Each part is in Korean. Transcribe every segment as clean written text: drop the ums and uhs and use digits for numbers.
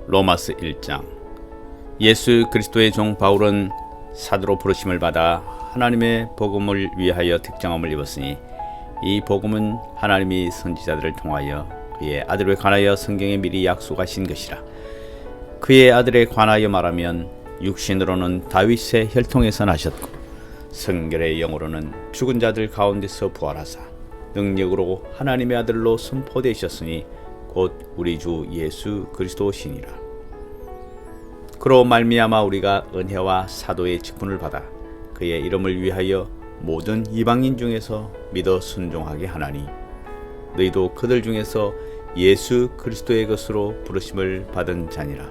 로마서 1장. 예수 그리스도의 종 바울은 사도로 부르심을 받아 하나님의 복음을 위하여 특정함을 입었으니 이 복음은 하나님이 선지자들을 통하여 그의 아들에 관하여 성경에 미리 약속하신 것이라. 그의 아들에 관하여 말하면 육신으로는 다윗의 혈통에서 나셨고 성결의 영으로는 죽은 자들 가운데서 부활하사 능력으로 하나님의 아들로 선포되셨으니 곧 우리 주 예수 그리스도시니라. 그로 말미암아 우리가 은혜와 사도의 직분을 받아 그의 이름을 위하여 모든 이방인 중에서 믿어 순종하게 하나니 너희도 그들 중에서 예수 그리스도의 것으로 부르심을 받은 자니라.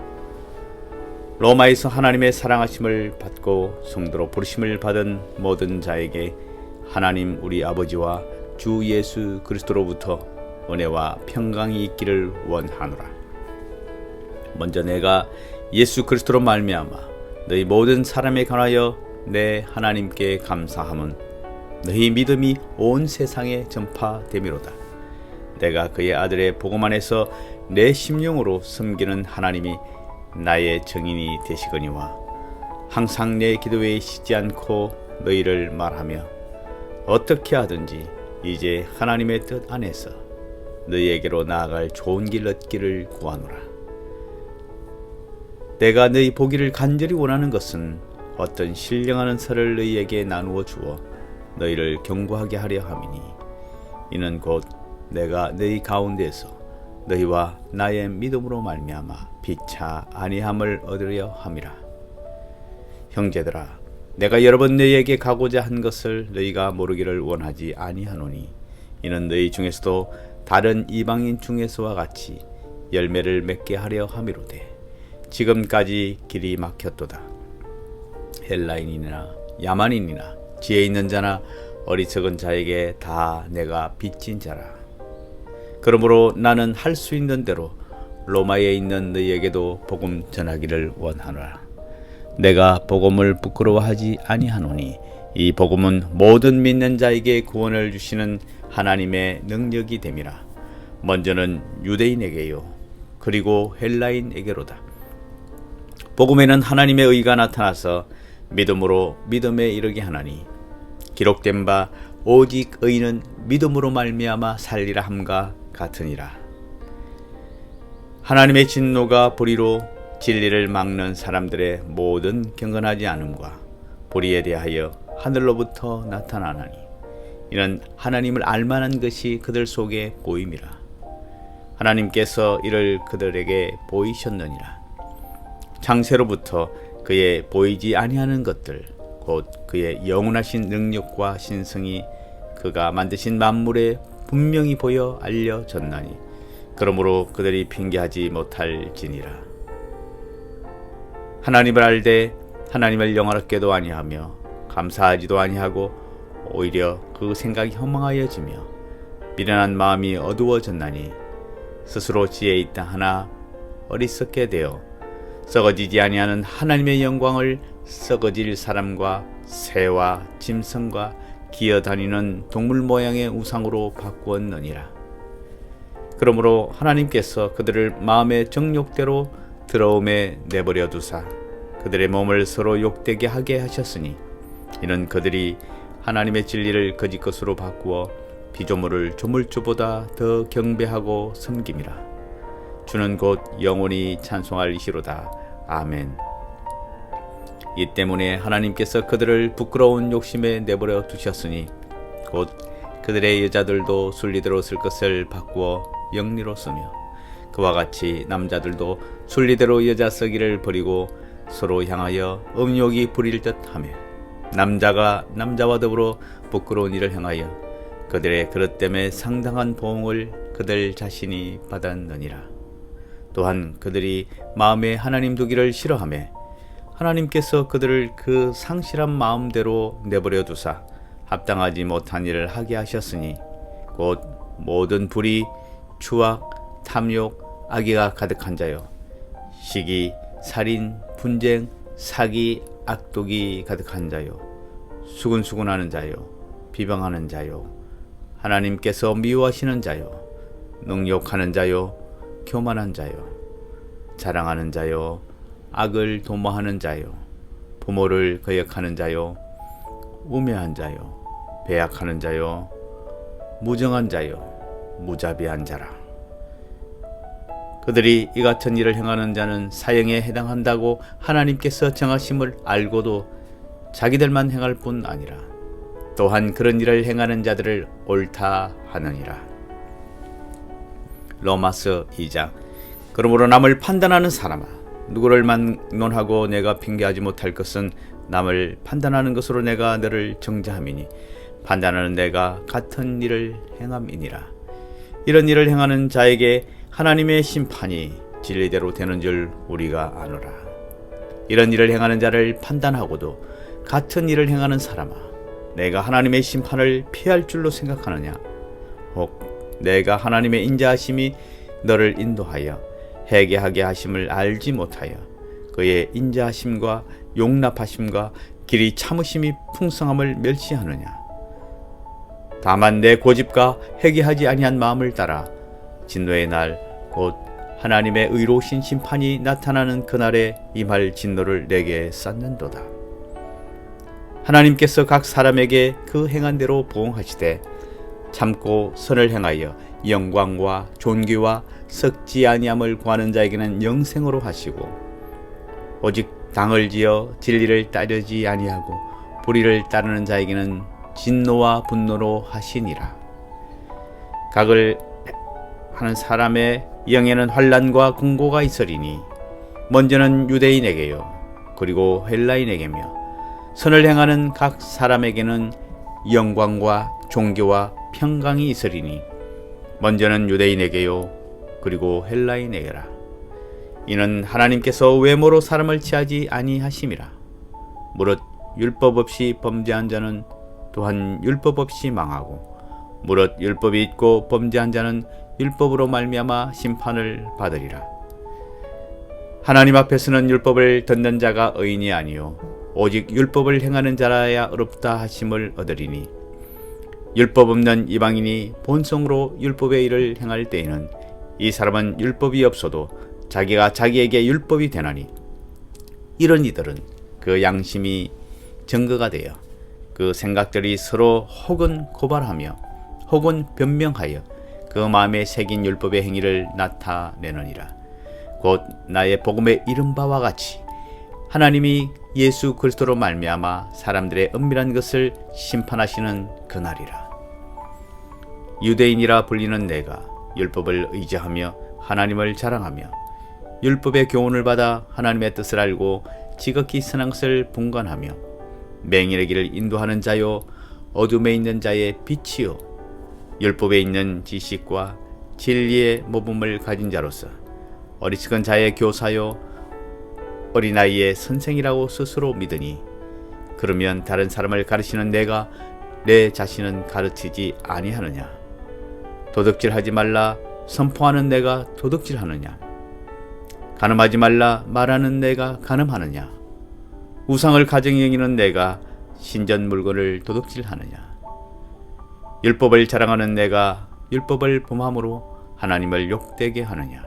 로마에서 하나님의 사랑하심을 받고 성도로 부르심을 받은 모든 자에게 하나님 우리 아버지와 주 예수 그리스도로부터 은혜와 평강이 있기를 원하노라. 먼저 내가 예수 그리스도로 말미암아 너희 모든 사람에 관하여 내 하나님께 감사함은 너희 믿음이 온 세상에 전파되미로다. 내가 그의 아들의 복음 안에서 내 심령으로 섬기는 하나님이 나의 증인이 되시거니와 항상 내 기도에 쉬지 않고 너희를 말하며 어떻게 하든지 이제 하나님의 뜻 안에서 너희에게로 나아갈 좋은 길 얻기를 구하노라. 내가 너희 보기를 간절히 원하는 것은 어떤 신령한 은사를 너희에게 나누어 주어 너희를 견고하게 하려 함이니 이는 곧 내가 너희 가운데서 너희와 나의 믿음으로 말미암아 피차 아니함을 얻으려 함이라. 형제들아, 내가 여러 번 너희에게 가고자 한 것을 너희가 모르기를 원하지 아니하노니 이는 너희 중에서도 다른 이방인 중에서와 같이 열매를 맺게 하려 함이로되 지금까지 길이 막혔도다. 헬라인이나 야만인이나 지혜 있는 자나 어리석은 자에게 다 내가 빚진 자라. 그러므로 나는 할 수 있는 대로 로마에 있는 너희에게도 복음 전하기를 원하노라. 내가 복음을 부끄러워하지 아니하노니 이 복음은 모든 믿는 자에게 구원을 주시는 하나님의 능력이 됨이라. 먼저는 유대인에게요 그리고 헬라인에게로다. 복음에는 하나님의 의가 나타나서 믿음으로 믿음에 이르게 하나니 기록된 바 오직 의인은 믿음으로 말미암아 살리라 함과 같으니라. 하나님의 진노가 불의로 진리를 막는 사람들의 모든 경건하지 않음과 불의에 대하여 하늘로부터 나타나나니 이는 하나님을 알만한 것이 그들 속에 보임이라. 하나님께서 이를 그들에게 보이셨느니라. 창세로부터 그의 보이지 아니하는 것들 곧 그의 영원하신 능력과 신성이 그가 만드신 만물에 분명히 보여 알려졌나니 그러므로 그들이 핑계하지 못할지니라. 하나님을 알되 하나님을 영화롭게도 아니하며 감사하지도 아니하고 오히려 그 생각이 허망하여지며 미련한 마음이 어두워졌나니 스스로 지혜 있다 하나 어리석게 되어 썩어지지 아니하는 하나님의 영광을 썩어질 사람과 새와 짐승과 기어다니는 동물 모양의 우상으로 바꾸었느니라. 그러므로 하나님께서 그들을 마음의 정욕대로 더러움에 내버려 두사 그들의 몸을 서로 욕되게 하게 하셨으니 이는 그들이 하나님의 진리를 거짓 것으로 바꾸어 피조물을 조물주보다 더 경배하고 섬김이라. 주는 곧 영원히 찬송할 이시로다. 아멘. 이 때문에 하나님께서 그들을 부끄러운 욕심에 내버려 두셨으니 곧 그들의 여자들도 순리대로 쓸 것을 바꾸어 영리로 쓰며 그와 같이 남자들도 순리대로 여자 쓰기를 버리고 서로 향하여 음욕이 부릴 듯하며 남자가 남자와 더불어 부끄러운 일을 행하여 그들의 그릇 때문에 상당한 보응을 그들 자신이 받았느니라. 또한 그들이 마음에 하나님 두기를 싫어하며 하나님께서 그들을 그 상실한 마음대로 내버려 두사 합당하지 못한 일을 하게 하셨으니 곧 모든 불의, 추악, 탐욕, 악의가 가득한 자요 시기, 살인, 분쟁, 사기, 악독이 가득한 자요 수근수근하는 자요 비방하는 자요 하나님께서 미워하시는 자요 능욕하는 자요 교만한 자요 자랑하는 자요, 악을 도모하는 자요, 부모를 거역하는 자요, 우매한 자요, 배약하는 자요, 무정한 자요, 무자비한 자라. 그들이 이 같은 일을 행하는 자는 사형에 해당한다고 하나님께서 정하심을 알고도 자기들만 행할 뿐 아니라 또한 그런 일을 행하는 자들을 옳다 하느니라. 로마서 2장. 그러므로 남을 판단하는 사람아, 누구를 막론하고 내가 핑계하지 못할 것은 남을 판단하는 것으로 내가 너를 정죄함이니 판단하는 내가 같은 일을 행함이니라. 이런 일을 행하는 자에게 하나님의 심판이 진리대로 되는 줄 우리가 아노라. 이런 일을 행하는 자를 판단하고도 같은 일을 행하는 사람아, 내가 하나님의 심판을 피할 줄로 생각하느냐? 혹 내가 하나님의 인자하심이 너를 인도하여 회개하게 하심을 알지 못하여 그의 인자하심과 용납하심과 길이 참으심이 풍성함을 멸시하느냐? 다만 내 고집과 회개하지 아니한 마음을 따라 진노의 날 곧 하나님의 의로우신 심판이 나타나는 그날에 임할 진노를 내게 쌓는도다. 하나님께서 각 사람에게 그 행한 대로 보응하시되 참고 선을 행하여 영광과 존귀와 썩지 아니함을 구하는 자에게는 영생으로 하시고 오직 당을 지어 진리를 따르지 아니하고 불의를 따르는 자에게는 진노와 분노로 하시니라. 각을 하는 사람의 영에는 환난과 공고가 있으리니 먼저는 유대인에게요 그리고 헬라인에게며 선을 행하는 각 사람에게는 영광과 존귀와 평강이 있으리니 먼저는 유대인에게요 그리고 헬라인에게라. 이는 하나님께서 외모로 사람을 취하지 아니하심이라. 무릇 율법 없이 범죄한 자는 또한 율법 없이 망하고 무릇 율법이 있고 범죄한 자는 율법으로 말미암아 심판을 받으리라. 하나님 앞에서는 율법을 듣는 자가 의인이 아니요 오직 율법을 행하는 자라야 의롭다 하심을 얻으리니 율법 없는 이방인이 본성으로 율법의 일을 행할 때에는 이 사람은 율법이 없어도 자기가 자기에게 율법이 되나니 이런 이들은 그 양심이 증거가 되어 그 생각들이 서로 혹은 고발하며 혹은 변명하여 그 마음에 새긴 율법의 행위를 나타내느니라. 곧 나의 복음에 이른 바와 같이 하나님이 예수 그리스도로 말미암아 사람들의 은밀한 것을 심판하시는 그날이라. 유대인이라 불리는 내가 율법을 의지하며 하나님을 자랑하며 율법의 교훈을 받아 하나님의 뜻을 알고 지극히 선한 것을 분간하며 맹인의 길을 인도하는 자요 어둠에 있는 자의 빛이요 율법에 있는 지식과 진리의 모범을 가진 자로서 어리석은 자의 교사요 어린아이의 선생이라고 스스로 믿으니 그러면 다른 사람을 가르치는 내가 내 자신은 가르치지 아니하느냐? 도둑질하지 말라 선포하는 내가 도둑질하느냐? 간음하지 말라 말하는 내가 간음하느냐? 우상을 가정히 여기는 내가 신전 물건을 도둑질하느냐? 율법을 자랑하는 내가 율법을 범함으로 하나님을 욕되게 하느냐?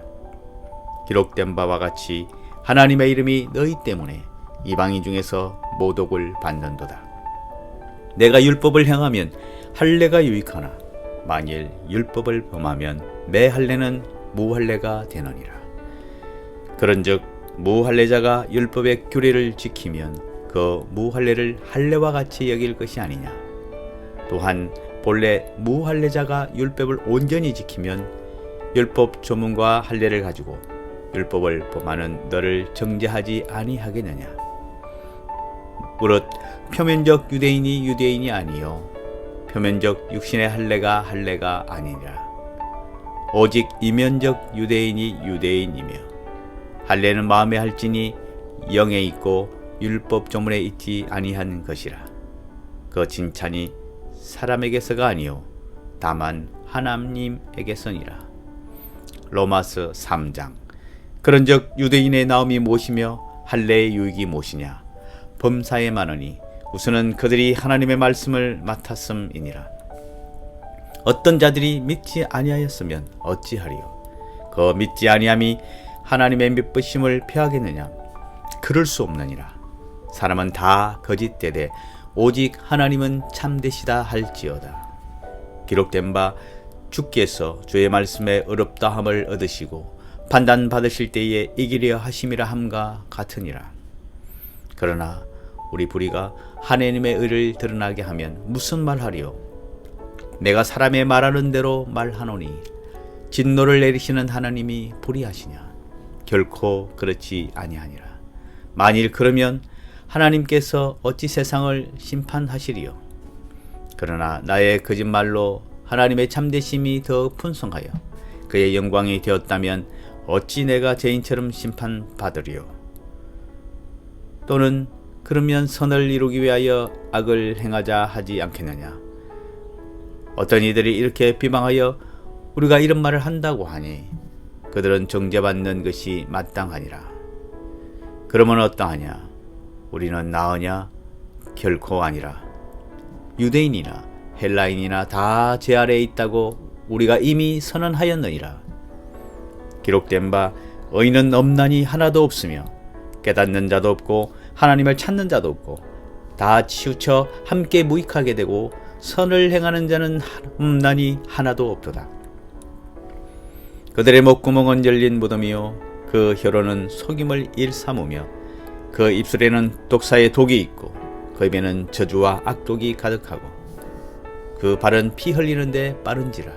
기록된 바와 같이 하나님의 이름이 너희 때문에 이방인 중에서 모독을 받는도다. 내가 율법을 행하면 할례가 유익하나 만일 율법을 범하면 내 할례는 무할례가 되느니라. 그런즉 무할례자가 율법의 규례를 지키면 그 무할례를 할례와 같이 여길 것이 아니냐. 또한 본래 무할례자가 율법을 온전히 지키면 율법 조문과 할례를 가지고 율법을 범하는 너를 정죄하지 아니하겠느냐. 무릇 표면적 유대인이 유대인이 아니요 표면적 육신의 할례가 아니니라. 오직 이면적 유대인이 유대인이며 할례는 마음에 할지니 영에 있고 율법 조문에 있지 아니한 것이라. 그 칭찬이 사람에게서가 아니요 다만 하나님에게서니라. 로마서 3장. 그런즉 유대인의 나음이 무엇이며 할례의 유익이 무엇이냐? 범사에 많으니 우선은 그들이 하나님의 말씀을 맡았음이니라. 어떤 자들이 믿지 아니하였으면 어찌하리요? 그 믿지 아니함이 하나님의 미쁘심을 폐하겠느냐? 그럴 수 없느니라. 사람은 다 거짓되되 오직 하나님은 참되시다 할지어다. 기록된 바 주께서 주의 말씀에 의롭다함을 얻으시고 판단 받으실 때에 이기려 하심이라 함과 같으니라. 그러나 우리 불의가 하나님의 의를 드러나게 하면 무슨 말하리요? 내가 사람의 말하는 대로 말하노니 진노를 내리시는 하나님이 불의하시냐? 결코 그렇지 아니하니라. 만일 그러면 하나님께서 어찌 세상을 심판하시리요? 그러나 나의 거짓말로 하나님의 참되심이 더 풍성하여 그의 영광이 되었다면 어찌 내가 죄인처럼 심판받으리요? 또는 그러면 선을 이루기 위하여 악을 행하자 하지 않겠느냐? 어떤 이들이 이렇게 비방하여 우리가 이런 말을 한다고 하니 그들은 정죄받는 것이 마땅하니라. 그러면 어떠하냐? 우리는 나으냐? 결코 아니라. 유대인이나 헬라인이나 다 죄 아래에 있다고 우리가 이미 선언하였느니라. 기록된 바 의인은 없나니 하나도 없으며 깨닫는 자도 없고 하나님을 찾는 자도 없고 다 치우쳐 함께 무익하게 되고 선을 행하는 자는 없나니 하나도 없도다. 그들의 목구멍은 열린 무덤이요 그 혀로는 속임을 일삼으며 그 입술에는 독사의 독이 있고 그 입에는 저주와 악독이 가득하고 그 발은 피 흘리는데 빠른지라.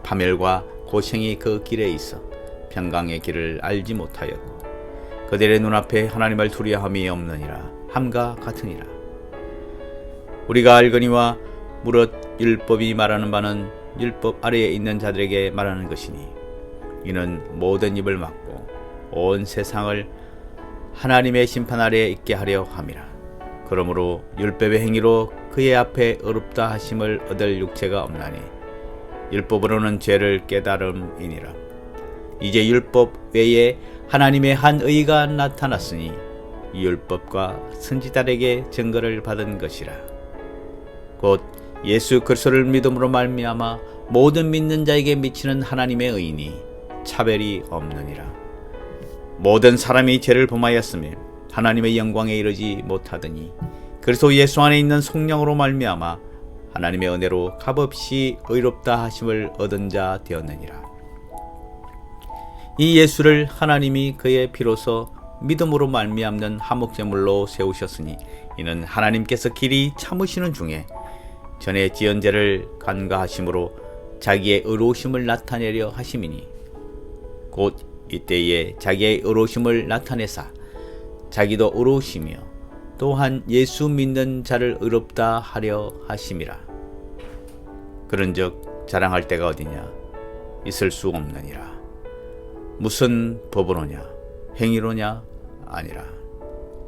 파멸과 고생이 그 길에 있어 평강의 길을 알지 못하였고 그들의 눈앞에 하나님을 두려함이 없느니라 함과 같으니라. 우리가 알거니와 무릇 율법이 말하는 바는 율법 아래에 있는 자들에게 말하는 것이니 이는 모든 입을 막고 온 세상을 하나님의 심판 아래에 있게 하려 함이라. 그러므로 율법의 행위로 그의 앞에 의롭다 하심을 얻을 육체가 없나니 율법으로는 죄를 깨달음이니라. 이제 율법 외에 하나님의 한 의가 나타났으니 이 율법과 선지자들에게 증거를 받은 것이라. 곧 예수 그리스도를 믿음으로 말미암아 모든 믿는 자에게 미치는 하나님의 의인이 차별이 없느니라. 모든 사람이 죄를 범하였으며 하나님의 영광에 이르지 못하더니 그리스도 예수 안에 있는 성령으로 말미암아 하나님의 은혜로 값없이 의롭다 하심을 얻은 자 되었느니라. 이 예수를 하나님이 그의 피로서 믿음으로 말미암는 화목제물로 세우셨으니 이는 하나님께서 길이 참으시는 중에 전에 지은 죄를 간과하심으로 자기의 의로우심을 나타내려 하심이니 곧 이때에 자기의 의로우심을 나타내사 자기도 의로우시며 또한 예수 믿는 자를 의롭다 하려 하심이라. 그런즉 자랑할 데가 어디냐? 있을 수 없느니라. 무슨 법으로냐? 행위로냐? 아니라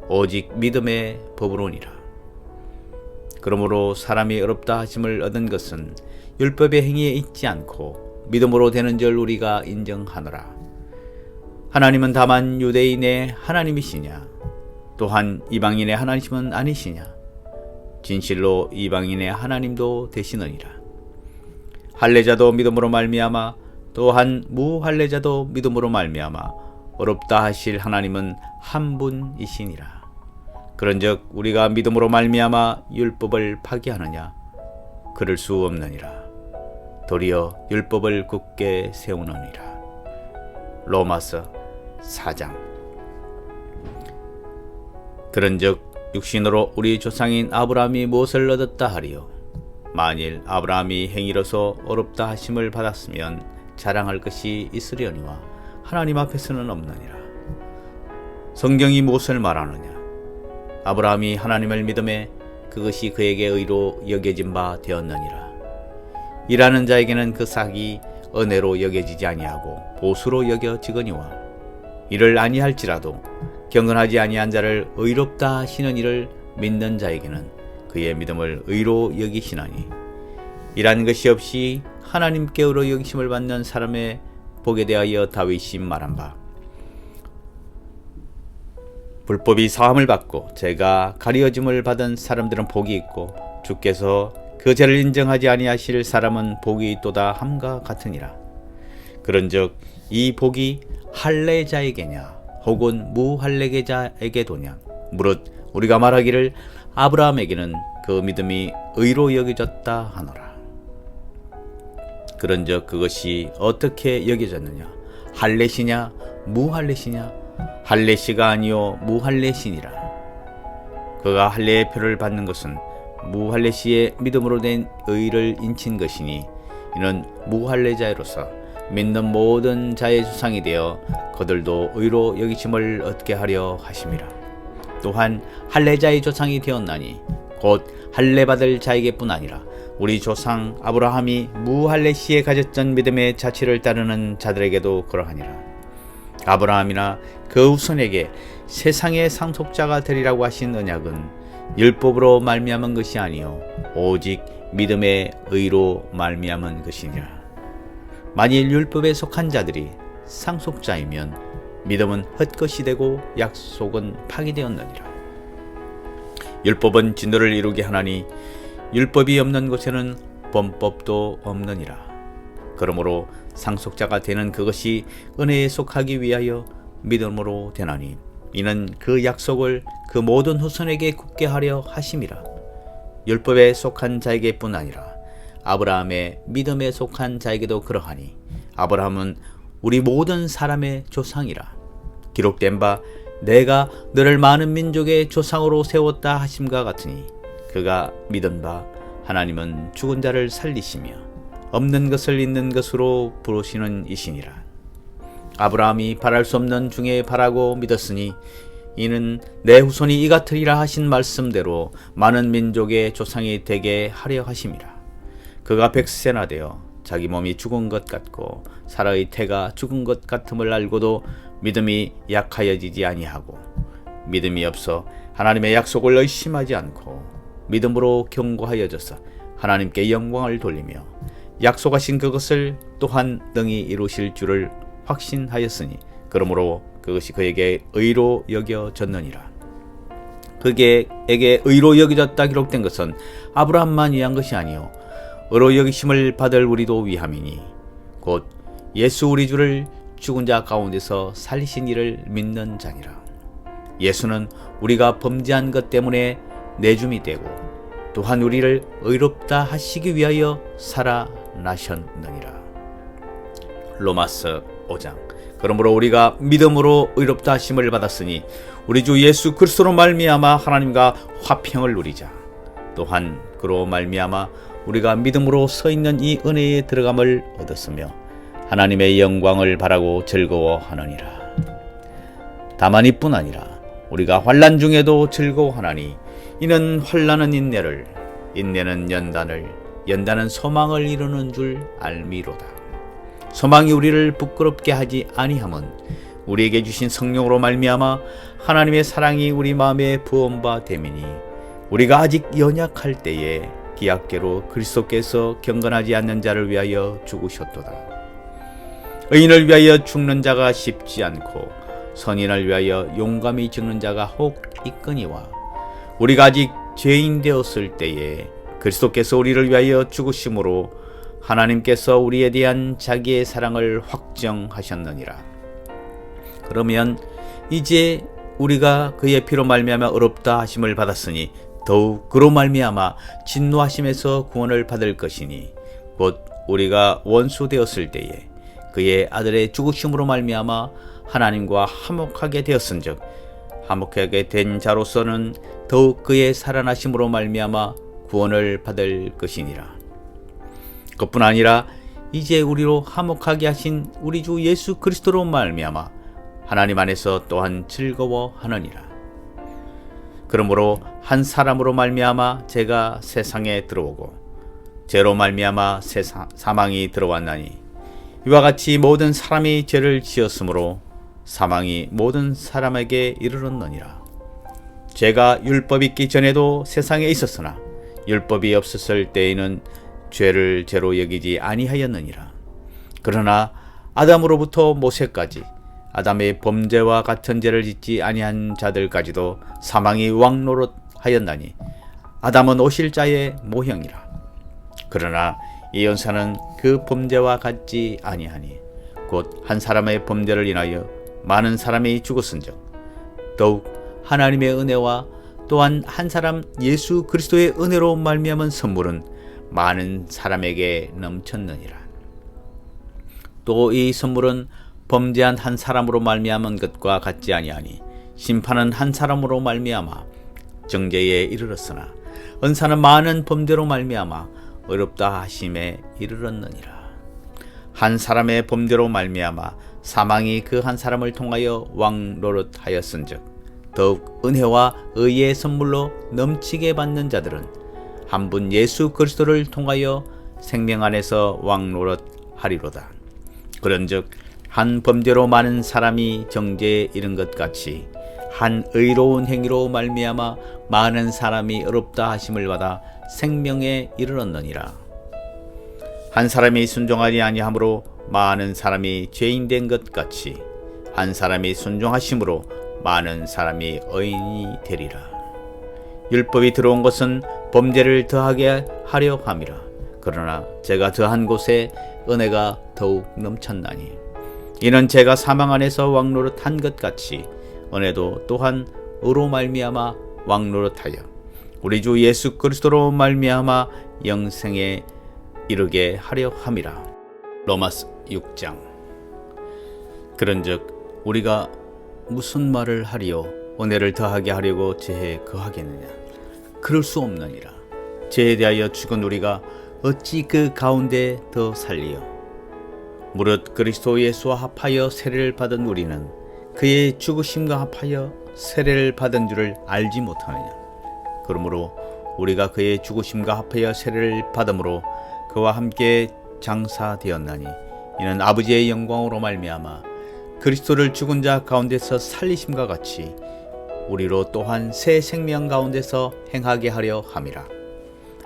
오직 믿음의 법으로니라. 그러므로 사람이 의롭다 하심을 얻은 것은 율법의 행위에 있지 않고 믿음으로 되는 줄 우리가 인정하노라. 하나님은 다만 유대인의 하나님이시냐? 또한 이방인의 하나님은 아니시냐? 진실로 이방인의 하나님도 되시느니라. 할례자도 믿음으로 말미암아 또한 무할례자도 믿음으로 말미암아 의롭다 하실 하나님은 한 분이시니라. 그런즉 우리가 믿음으로 말미암아 율법을 파기하느냐? 그럴 수 없느니라. 도리어 율법을 굳게 세우느니라. 로마서 4장. 그런즉 육신으로 우리 조상인 아브라함이 무엇을 얻었다 하리요? 만일 아브라함이 행위로서 어렵다 하심을 받았으면 자랑할 것이 있으려니와 하나님 앞에서는 없느니라. 성경이 무엇을 말하느냐? 아브라함이 하나님을 믿음에 그것이 그에게 의로 여겨진 바 되었느니라. 일하는 자에게는 그 삭이 은혜로 여겨지지 아니하고 보수로 여겨지거니와 이를 아니할지라도 경건하지 아니한 자를 의롭다 하시는 이를 믿는 자에게는 그의 믿음을 의로 여기시나니 이란 것이 없이 하나님께 의로 여기심을 받는 사람의 복에 대하여 다윗이 말한 바 불법이 사함을 받고 죄가 가리어짐을 받은 사람들은 복이 있고 주께서 그 죄를 인정하지 아니하실 사람은 복이 있도다 함과 같으니라. 그런즉 이 복이 할례자에게냐 혹은 무할례자에게도냐 무릇 우리가 말하기를 아브라함에게는 그 믿음이 의로 여겨졌다 하노라. 그런즉 그것이 어떻게 여겨졌느냐 할례시냐 무할례시냐 할례시가 아니요 무할례시니라. 그가 할례의 표를 받는 것은 무할례시의 믿음으로 된 의를 인친 것이니 이는 무할례자로서 믿는 모든 자의 조상이 되어 그들도 의로 여기심을 얻게 하려 하심이라. 또한 할례자의 조상이 되었나니 곧 할례받을 자에게뿐 아니라 우리 조상 아브라함이 무할례시에 가졌던 믿음의 자취를 따르는 자들에게도 그러하니라. 아브라함이나 그 후손에게 세상의 상속자가 되리라고 하신 언약은 율법으로 말미암은 것이 아니요 오직 믿음의 의로 말미암은 것이니라. 만일 율법에 속한 자들이 상속자이면 믿음은 헛것이 되고 약속은 파기되었느니라. 율법은 진노를 이루게 하나니 율법이 없는 곳에는 범법도 없느니라. 그러므로 상속자가 되는 그것이 은혜에 속하기 위하여 믿음으로 되나니 이는 그 약속을 그 모든 후손에게 굳게 하려 하심이라. 율법에 속한 자에게뿐 아니라 아브라함의 믿음에 속한 자에게도 그러하니 아브라함은 우리 모든 사람의 조상이라. 기록된 바 내가 너를 많은 민족의 조상으로 세웠다 하심과 같으니 그가 믿은 바 하나님은 죽은 자를 살리시며 없는 것을 있는 것으로 부르시는 이시니라. 아브라함이 바랄 수 없는 중에 바라고 믿었으니 이는 내 후손이 이 같으리라 하신 말씀대로 많은 민족의 조상이 되게 하려 하심이라. 그가 100세나 되어 자기 몸이 죽은 것 같고 사라의 태가 죽은 것 같음을 알고도 믿음이 약하여지지 아니하고 믿음이 없어 하나님의 약속을 의심하지 않고 믿음으로 견고하여져서 하나님께 영광을 돌리며 약속하신 그것을 또한 능히 이루실 줄을 확신하였으니 그러므로 그것이 그에게 의로 여겨졌느니라. 그에게 의로 여겨졌다 기록된 것은 아브라함만 위한 것이 아니요 의로 여기심을 받을 우리도 위함이니 곧 예수 우리 주를 죽은 자 가운데서 살리신 이를 믿는 자니라. 예수는 우리가 범죄한 것 때문에 내줌이 되고 또한 우리를 의롭다 하시기 위하여 살아나셨느니라. 로마서 5장. 그러므로 우리가 믿음으로 의롭다 하심을 받았으니 우리 주 예수 그리스도로 말미암아 하나님과 화평을 누리자. 또한 그로 말미암아 우리가 믿음으로 서 있는 이 은혜에 들어감을 얻었으며 하나님의 영광을 바라고 즐거워하느니라. 다만 이뿐 아니라 우리가 환난 중에도 즐거워하나니 이는 환난은 인내를, 인내는 연단을, 연단은 소망을 이루는 줄 알미로다. 소망이 우리를 부끄럽게 하지 아니함은 우리에게 주신 성령으로 말미암아 하나님의 사랑이 우리 마음에 부은 바 됨이니 우리가 아직 연약할 때에 기약계로 그리스도께서 경건하지 않는 자를 위하여 죽으셨도다. 의인을 위하여 죽는 자가 쉽지 않고 선인을 위하여 용감히 죽는 자가 혹 있거니와 우리가 아직 죄인 되었을 때에 그리스도께서 우리를 위하여 죽으심으로 하나님께서 우리에 대한 자기의 사랑을 확정하셨느니라. 그러면 이제 우리가 그의 피로 말미암아 의롭다 하심을 받았으니 더욱 그로 말미암아 진노하심에서 구원을 받을 것이니 곧 우리가 원수 되었을 때에 그의 아들의 죽으심으로 말미암아 하나님과 화목하게 되었은즉 화목하게 된 자로서는 더욱 그의 살아나심으로 말미암아 구원을 받을 것이니라. 그뿐 아니라 이제 우리로 화목하게 하신 우리 주 예수 그리스도로 말미암아 하나님 안에서 또한 즐거워하느니라. 그러므로 한 사람으로 말미암아 죄가 세상에 들어오고 죄로 말미암아 사망이 들어왔나니 이와 같이 모든 사람이 죄를 지었으므로 사망이 모든 사람에게 이르렀느니라. 죄가 율법이 있기 전에도 세상에 있었으나 율법이 없었을 때에는 죄를 죄로 여기지 아니하였느니라. 그러나 아담으로부터 모세까지 아담의 범죄와 같은 죄를 짓지 아니한 자들까지도 사망이 왕노릇하였나니 아담은 오실 자의 모형이라. 그러나 이 연사는 그 범죄와 같지 아니하니 곧 한 사람의 범죄를 인하여 많은 사람이 죽었은즉 더욱 하나님의 은혜와 또한 한 사람 예수 그리스도의 은혜로 말미암은 선물은 많은 사람에게 넘쳤느니라. 또 이 선물은 범죄한 한 사람으로 말미암은 것과 같지 아니하니 심판은 한 사람으로 말미암아 정죄에 이르렀으나 은사는 많은 범죄로 말미암아 어렵다 하심에 이르렀느니라. 한 사람의 범죄로 말미암아 사망이 그 한 사람을 통하여 왕노릇하였은즉 더욱 은혜와 의의 선물로 넘치게 받는 자들은 한 분 예수 그리스도를 통하여 생명 안에서 왕노릇하리로다. 그런즉 한 범죄로 많은 사람이 정죄에 이른 것 같이 한 의로운 행위로 말미암아 많은 사람이 어렵다 하심을 받아 생명에 이르렀느니라. 한 사람이 순종하지 아니함으로 많은 사람이 죄인 된 것 같이 한 사람이 순종하심으로 많은 사람이 의인이 되리라. 율법이 들어온 것은 범죄를 더하게 하려 함이라. 그러나 제가 더한 곳에 은혜가 더욱 넘쳤나니 이는 제가 사망 안에서 왕노릇한 것 같이 은혜도 또한 의로 말미암아 왕노릇하여 우리 주 예수 그리스도로 말미암아 영생에 이르게 하려 함이라. 로마서 6장. 그런즉 우리가 무슨 말을 하리요? 은혜를 더하게 하려고 죄에 거하겠느냐? 그럴 수 없느니라. 죄에 대하여 죽은 우리가 어찌 그 가운데 더 살리요? 무릇 그리스도 예수와 합하여 세례를 받은 우리는 그의 죽으심과 합하여 세례를 받은 줄을 알지 못하느냐? 그러므로 우리가 그의 죽으심과 합하여 세례를 받음으로 그와 함께 장사되었나니 이는 아버지의 영광으로 말미암아 그리스도를 죽은 자 가운데서 살리심과 같이 우리로 또한 새 생명 가운데서 행하게 하려 함이라.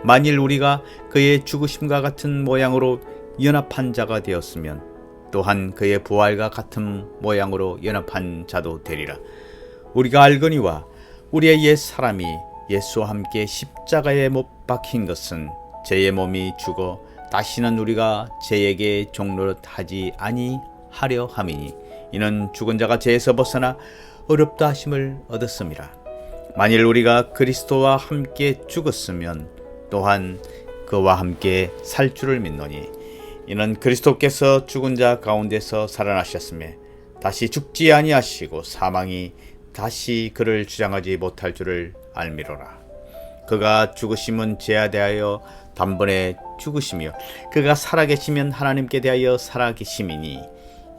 만일 우리가 그의 죽으심과 같은 모양으로 연합한 자가 되었으면 또한 그의 부활과 같은 모양으로 연합한 자도 되리라. 우리가 알거니와 우리의 옛 사람이 예수와 함께 십자가에 못 박힌 것은 죄의 몸이 죽어 다시는 우리가 죄에게 종노릇하지 아니하려 함이니 이는 죽은 자가 죄에서 벗어나 어렵다 하심을 얻었음이라. 만일 우리가 그리스도와 함께 죽었으면 또한 그와 함께 살 줄을 믿노니 이는 그리스도께서 죽은 자 가운데서 살아나셨음에 다시 죽지 아니하시고 사망이 다시 그를 주장하지 못할 줄을 알미로라. 그가 죽으심은 죄에 대하여 단번에 죽으시며 그가 살아계시면 하나님께 대하여 살아계심이니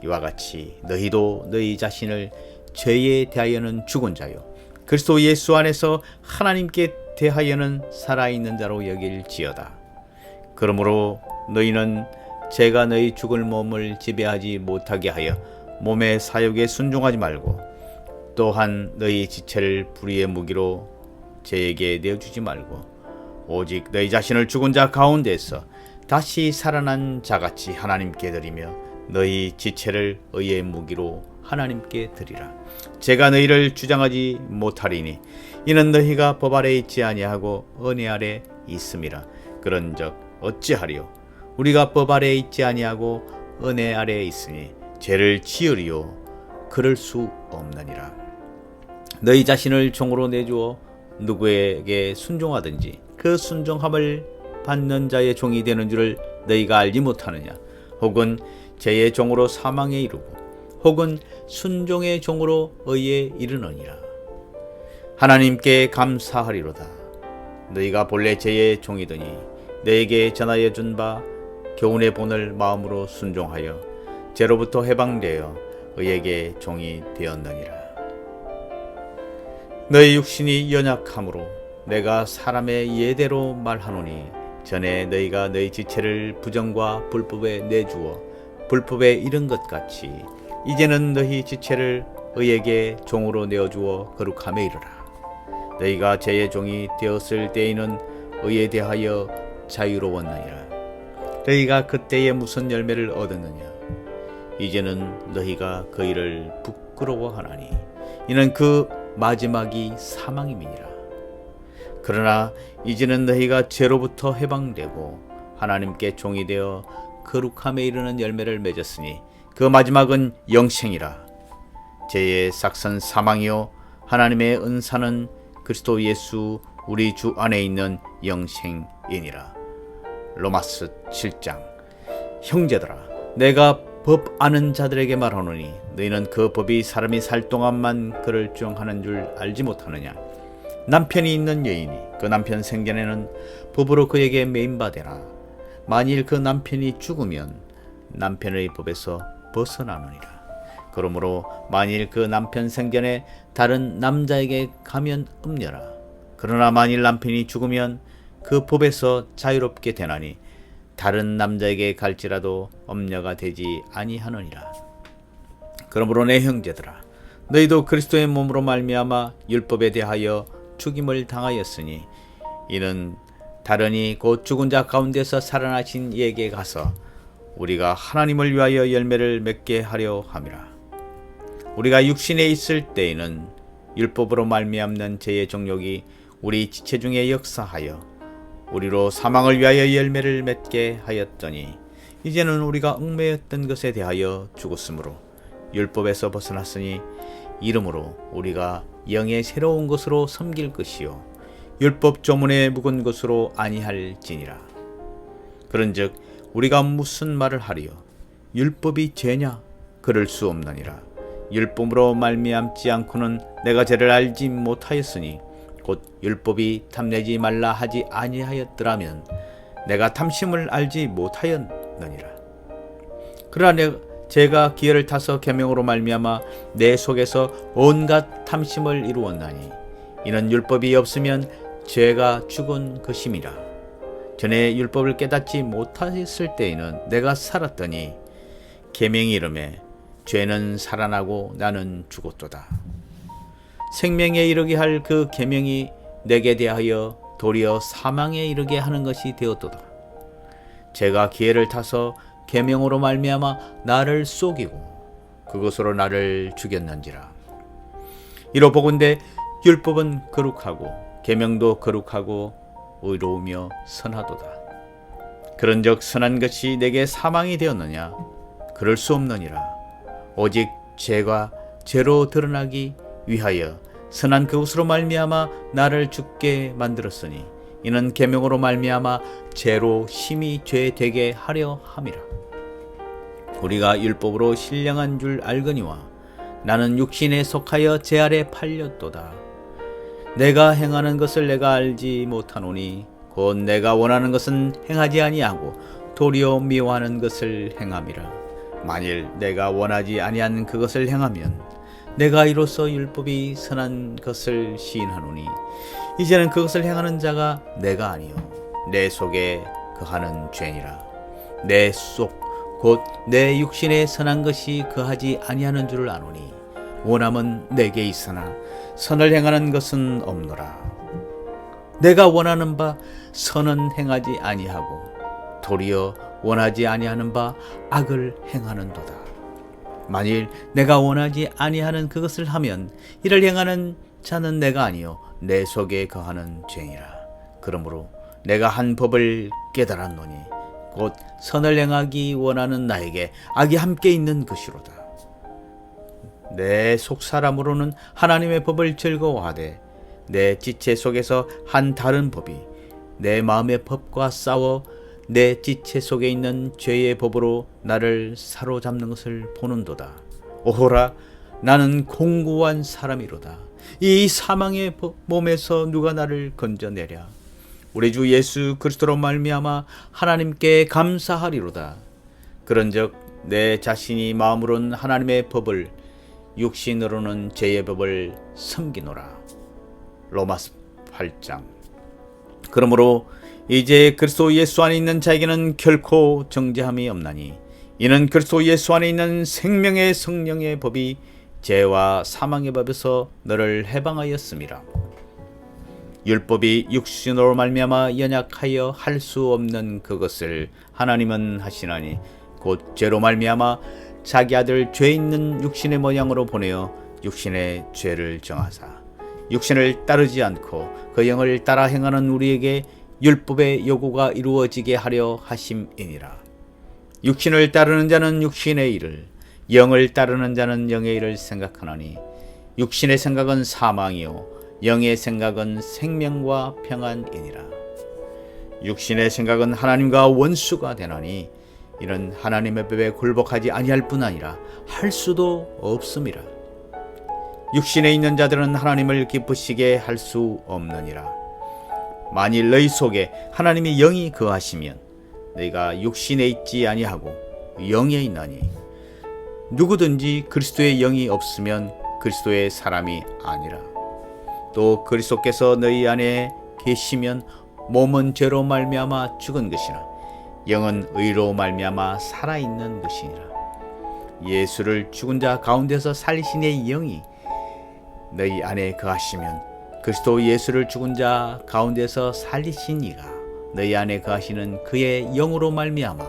이와 같이 너희도 너희 자신을 죄에 대하여는 죽은 자요 그리스도 예수 안에서 하나님께 대하여는 살아있는 자로 여길지어다. 그러므로 너희는 죄가 너희 죽을 몸을 지배하지 못하게 하여 몸의 사욕에 순종하지 말고 또한 너희 지체를 불의의 무기로 죄에게 내어주지 말고 오직 너희 자신을 죽은 자 가운데서 다시 살아난 자같이 하나님께 드리며 너희 지체를 의의 무기로 하나님께 드리라. 제가 너희를 주장하지 못하리니 이는 너희가 법 아래 있지 아니하고 은혜 아래 있음이라. 그런즉 어찌하리요? 우리가 법 아래 있지 아니하고 은혜 아래 있으니 죄를 지으리요? 그럴 수 없느니라. 너희 자신을 종으로 내주어 누구에게 순종하든지 그 순종함을 받는 자의 종이 되는 줄을 너희가 알지 못하느냐? 혹은 죄의 종으로 사망에 이르고 혹은 순종의 종으로 의에 이르느니라. 하나님께 감사하리로다. 너희가 본래 죄의 종이더니 너에게 전하여 준 바 교훈의 본을 마음으로 순종하여 죄로부터 해방되어 의에게 종이 되었느니라. 너희 육신이 연약함으로 내가 사람의 예대로 말하노니 전에 너희가 너희 지체를 부정과 불법에 내주어 불법에 이른 것 같이 이제는 너희 지체를 의에게 종으로 내어주어 거룩함에 이르라. 너희가 죄의 종이 되었을 때에는 의에 대하여 자유로웠느니라. 너희가 그때에 무슨 열매를 얻었느냐? 이제는 너희가 그 일을 부끄러워하나니 이는 그 마지막이 사망임이니라. 그러나 이제는 너희가 죄로부터 해방되고 하나님께 종이 되어 거룩함에 이르는 열매를 맺었으니 그 마지막은 영생이라. 죄의 삭선 사망이요 하나님의 은사는 그리스도 예수 우리 주 안에 있는 영생이니라. 로마서 7장. 형제들아, 내가 법 아는 자들에게 말하노니 너희는 그 법이 사람이 살 동안만 그를 주장하는 줄 알지 못하느냐. 남편이 있는 여인이 그 남편 생전에는 법으로 그에게 매인받으라. 만일 그 남편이 죽으면 남편의 법에서 벗어나느니라. 그러므로 만일 그 남편 생전에 다른 남자에게 가면 음녀라. 그러나 만일 남편이 죽으면 그 법에서 자유롭게 되나니 다른 남자에게 갈지라도 엄녀가 되지 아니하느니라. 그러므로 내 형제들아, 너희도 그리스도의 몸으로 말미암아 율법에 대하여 죽임을 당하였으니 이는 다른이 곧 죽은 자 가운데서 살아나신 이에게 가서 우리가 하나님을 위하여 열매를 맺게 하려 함이라. 우리가 육신에 있을 때에는 율법으로 말미암는 죄의 정욕이 우리 지체 중에 역사하여 우리로 사망을 위하여 열매를 맺게 하였더니 이제는 우리가 얽매였던 것에 대하여 죽었으므로 율법에서 벗어났으니 이름으로 우리가 영의 새로운 것으로 섬길 것이요 율법 조문에 묵은 것으로 아니할지니라. 그런즉 우리가 무슨 말을 하리요? 율법이 죄냐? 그럴 수 없느니라. 율법으로 말미암지 않고는 내가 죄를 알지 못하였으니 곧 율법이 탐내지 말라 하지 아니하였더라면 내가 탐심을 알지 못하였느니라. 그러나 제가 기회를 타서 계명으로 말미암아 내 속에서 온갖 탐심을 이루었나니 이는 율법이 없으면 죄가 죽은 것임이라. 전에 율법을 깨닫지 못하였을 때에는 내가 살았더니 계명이 이르매 죄는 살아나고 나는 죽었도다. 생명에 이르게 할 그 계명이 내게 대하여 도리어 사망에 이르게 하는 것이 되었도다. 제가 기회를 타서 계명으로 말미암아 나를 속이고 그것으로 나를 죽였는지라. 이로 보건대 율법은 거룩하고 계명도 거룩하고 의로우며 선하도다. 그런즉 선한 것이 내게 사망이 되었느냐? 그럴 수 없느니라. 오직 죄가 죄로 드러나기 위하여 선한 그것으로 말미암아 나를 죽게 만들었으니 이는 계명으로 말미암아 죄로 심히 죄 되게 하려 함이라. 우리가 율법으로 신령한 줄 알거니와 나는 육신에 속하여 죄 아래 팔렸도다. 내가 행하는 것을 내가 알지 못하노니 곧 내가 원하는 것은 행하지 아니하고 도리어 미워하는 것을 행함이라. 만일 내가 원하지 아니한 그것을 행하면 내가 이로써 율법이 선한 것을 시인하노니 이제는 그것을 행하는 자가 내가 아니요 내 속에 거하는 죄니라. 내 속 곧 내 육신에 선한 것이 거하지 아니하는 줄을 아노니 원함은 내게 있으나 선을 행하는 것은 없노라. 내가 원하는 바 선은 행하지 아니하고 도리어 원하지 아니하는 바 악을 행하는도다. 만일 내가 원하지 아니하는 그것을 하면 이를 행하는 자는 내가 아니요 내 속에 거하는 죄니라. 그러므로 내가 한 법을 깨달았노니 곧 선을 행하기 원하는 나에게 악이 함께 있는 것이로다. 내 속 사람으로는 하나님의 법을 즐거워하되 내 지체 속에서 한 다른 법이 내 마음의 법과 싸워 내 지체 속에 있는 죄의 법으로 나를 사로잡는 것을 보는도다. 오호라, 나는 공고한 사람이로다. 이 사망의 몸에서 누가 나를 건져내랴. 우리 주 예수 그리스도로 말미암아 하나님께 감사하리로다. 그런즉 내 자신이 마음으로는 하나님의 법을 육신으로는 죄의 법을 섬기노라. 로마서 8장. 그러므로 이제 그리스도 예수 안에 있는 자에게는 결코 정죄함이 없나니 이는 그리스도 예수 안에 있는 생명의 성령의 법이 죄와 사망의 법에서 너를 해방하였음이라. 율법이 육신으로 말미암아 연약하여 할 수 없는 그것을 하나님은 하시나니 곧 죄로 말미암아 자기 아들 죄 있는 육신의 모양으로 보내어 육신의 죄를 정하사 육신을 따르지 않고 그 영을 따라 행하는 우리에게 율법의 요구가 이루어지게 하려 하심이니라. 육신을 따르는 자는 육신의 일을, 영을 따르는 자는 영의 일을 생각하나니 육신의 생각은 사망이요 영의 생각은 생명과 평안이니라. 육신의 생각은 하나님과 원수가 되나니 이는 하나님의 법에 굴복하지 아니할 뿐 아니라 할 수도 없음이라. 육신에 있는 자들은 하나님을 기쁘시게 할 수 없느니라. 만일 너희 속에 하나님의 영이 거하시면 너희가 육신에 있지 아니하고 영에 있나니 누구든지 그리스도의 영이 없으면 그리스도의 사람이 아니라. 또 그리스도께서 너희 안에 계시면 몸은 죄로 말미암아 죽은 것이나 영은 의로 말미암아 살아있는 것이니라. 예수를 죽은 자 가운데서 살리신 이의 영이 너희 안에 거하시면 그리스도 예수를 죽은 자 가운데서 살리신 이가 너희 안에 거하시는 그의 영으로 말미암아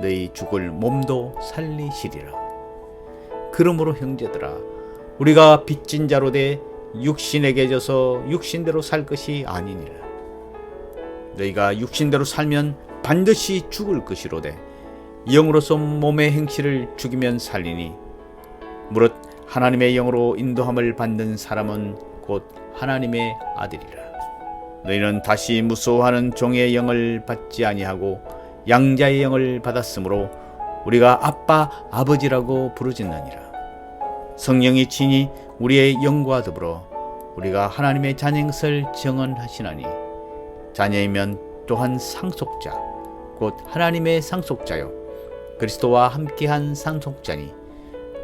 너희 죽을 몸도 살리시리라. 그러므로 형제들아, 우리가 빚진 자로 돼 육신에게 져서 육신대로 살 것이 아니니라. 너희가 육신대로 살면 반드시 죽을 것이로되 영으로서 몸의 행실을 죽이면 살리니 무릇 하나님의 영으로 인도함을 받는 사람은 곧 하나님의 아들이라. 너희는 다시 무서워하는 종의 영을 받지 아니하고 양자의 영을 받았으므로 우리가 아빠 아버지라고 부르짖느니라. 성령이 친히 우리의 영과 더불어 우리가 하나님의 자녀인 것을 증언하시나니 자녀이면 또한 상속자 곧 하나님의 상속자요 그리스도와 함께한 상속자니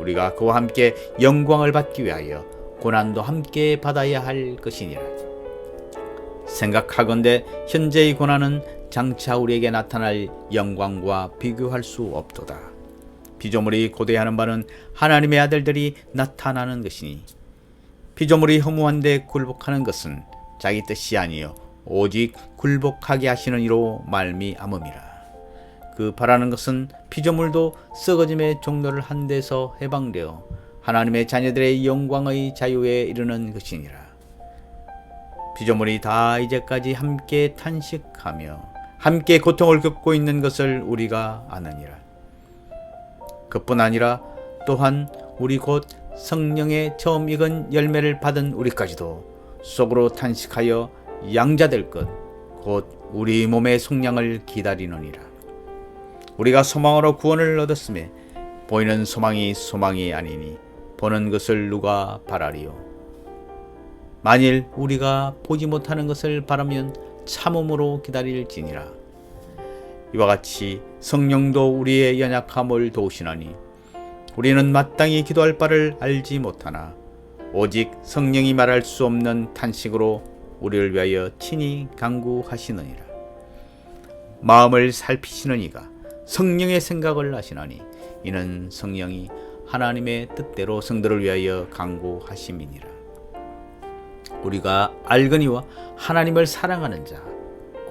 우리가 그와 함께 영광을 받기 위하여 고난도 함께 받아야 할 것이니라. 생각하건대 현재의 고난은 장차 우리에게 나타날 영광과 비교할 수 없도다. 피조물이 고대하는 바는 하나님의 아들들이 나타나는 것이니 피조물이 허무한데 굴복하는 것은 자기 뜻이 아니요 오직 굴복하게 하시는 이로 말미암음이라. 그 바라는 것은 피조물도 썩어짐의 종로를 한 데서 해방되어 하나님의 자녀들의 영광의 자유에 이르는 것이니라. 피조물이 다 이제까지 함께 탄식하며 함께 고통을 겪고 있는 것을 우리가 아느니라. 그뿐 아니라 또한 우리 곧 성령의 처음 익은 열매를 받은 우리까지도 속으로 탄식하여 양자될 것 곧 우리 몸의 속량을 기다리느니라. 우리가 소망으로 구원을 얻었음에 보이는 소망이 아니니 보는 것을 누가 바라리요. 만일 우리가 보지 못하는 것을 바라면 참음으로 기다릴지니라. 이와 같이 성령도 우리의 연약함을 도우시나니 우리는 마땅히 기도할 바를 알지 못하나 오직 성령이 말할 수 없는 탄식으로 우리를 위하여 친히 간구하시느니라. 마음을 살피시는 이가 성령의 생각을 아시나니 이는 성령이 하나님의 뜻대로 성도를 위하여 간구하심이니라. 우리가 알거니와 하나님을 사랑하는 자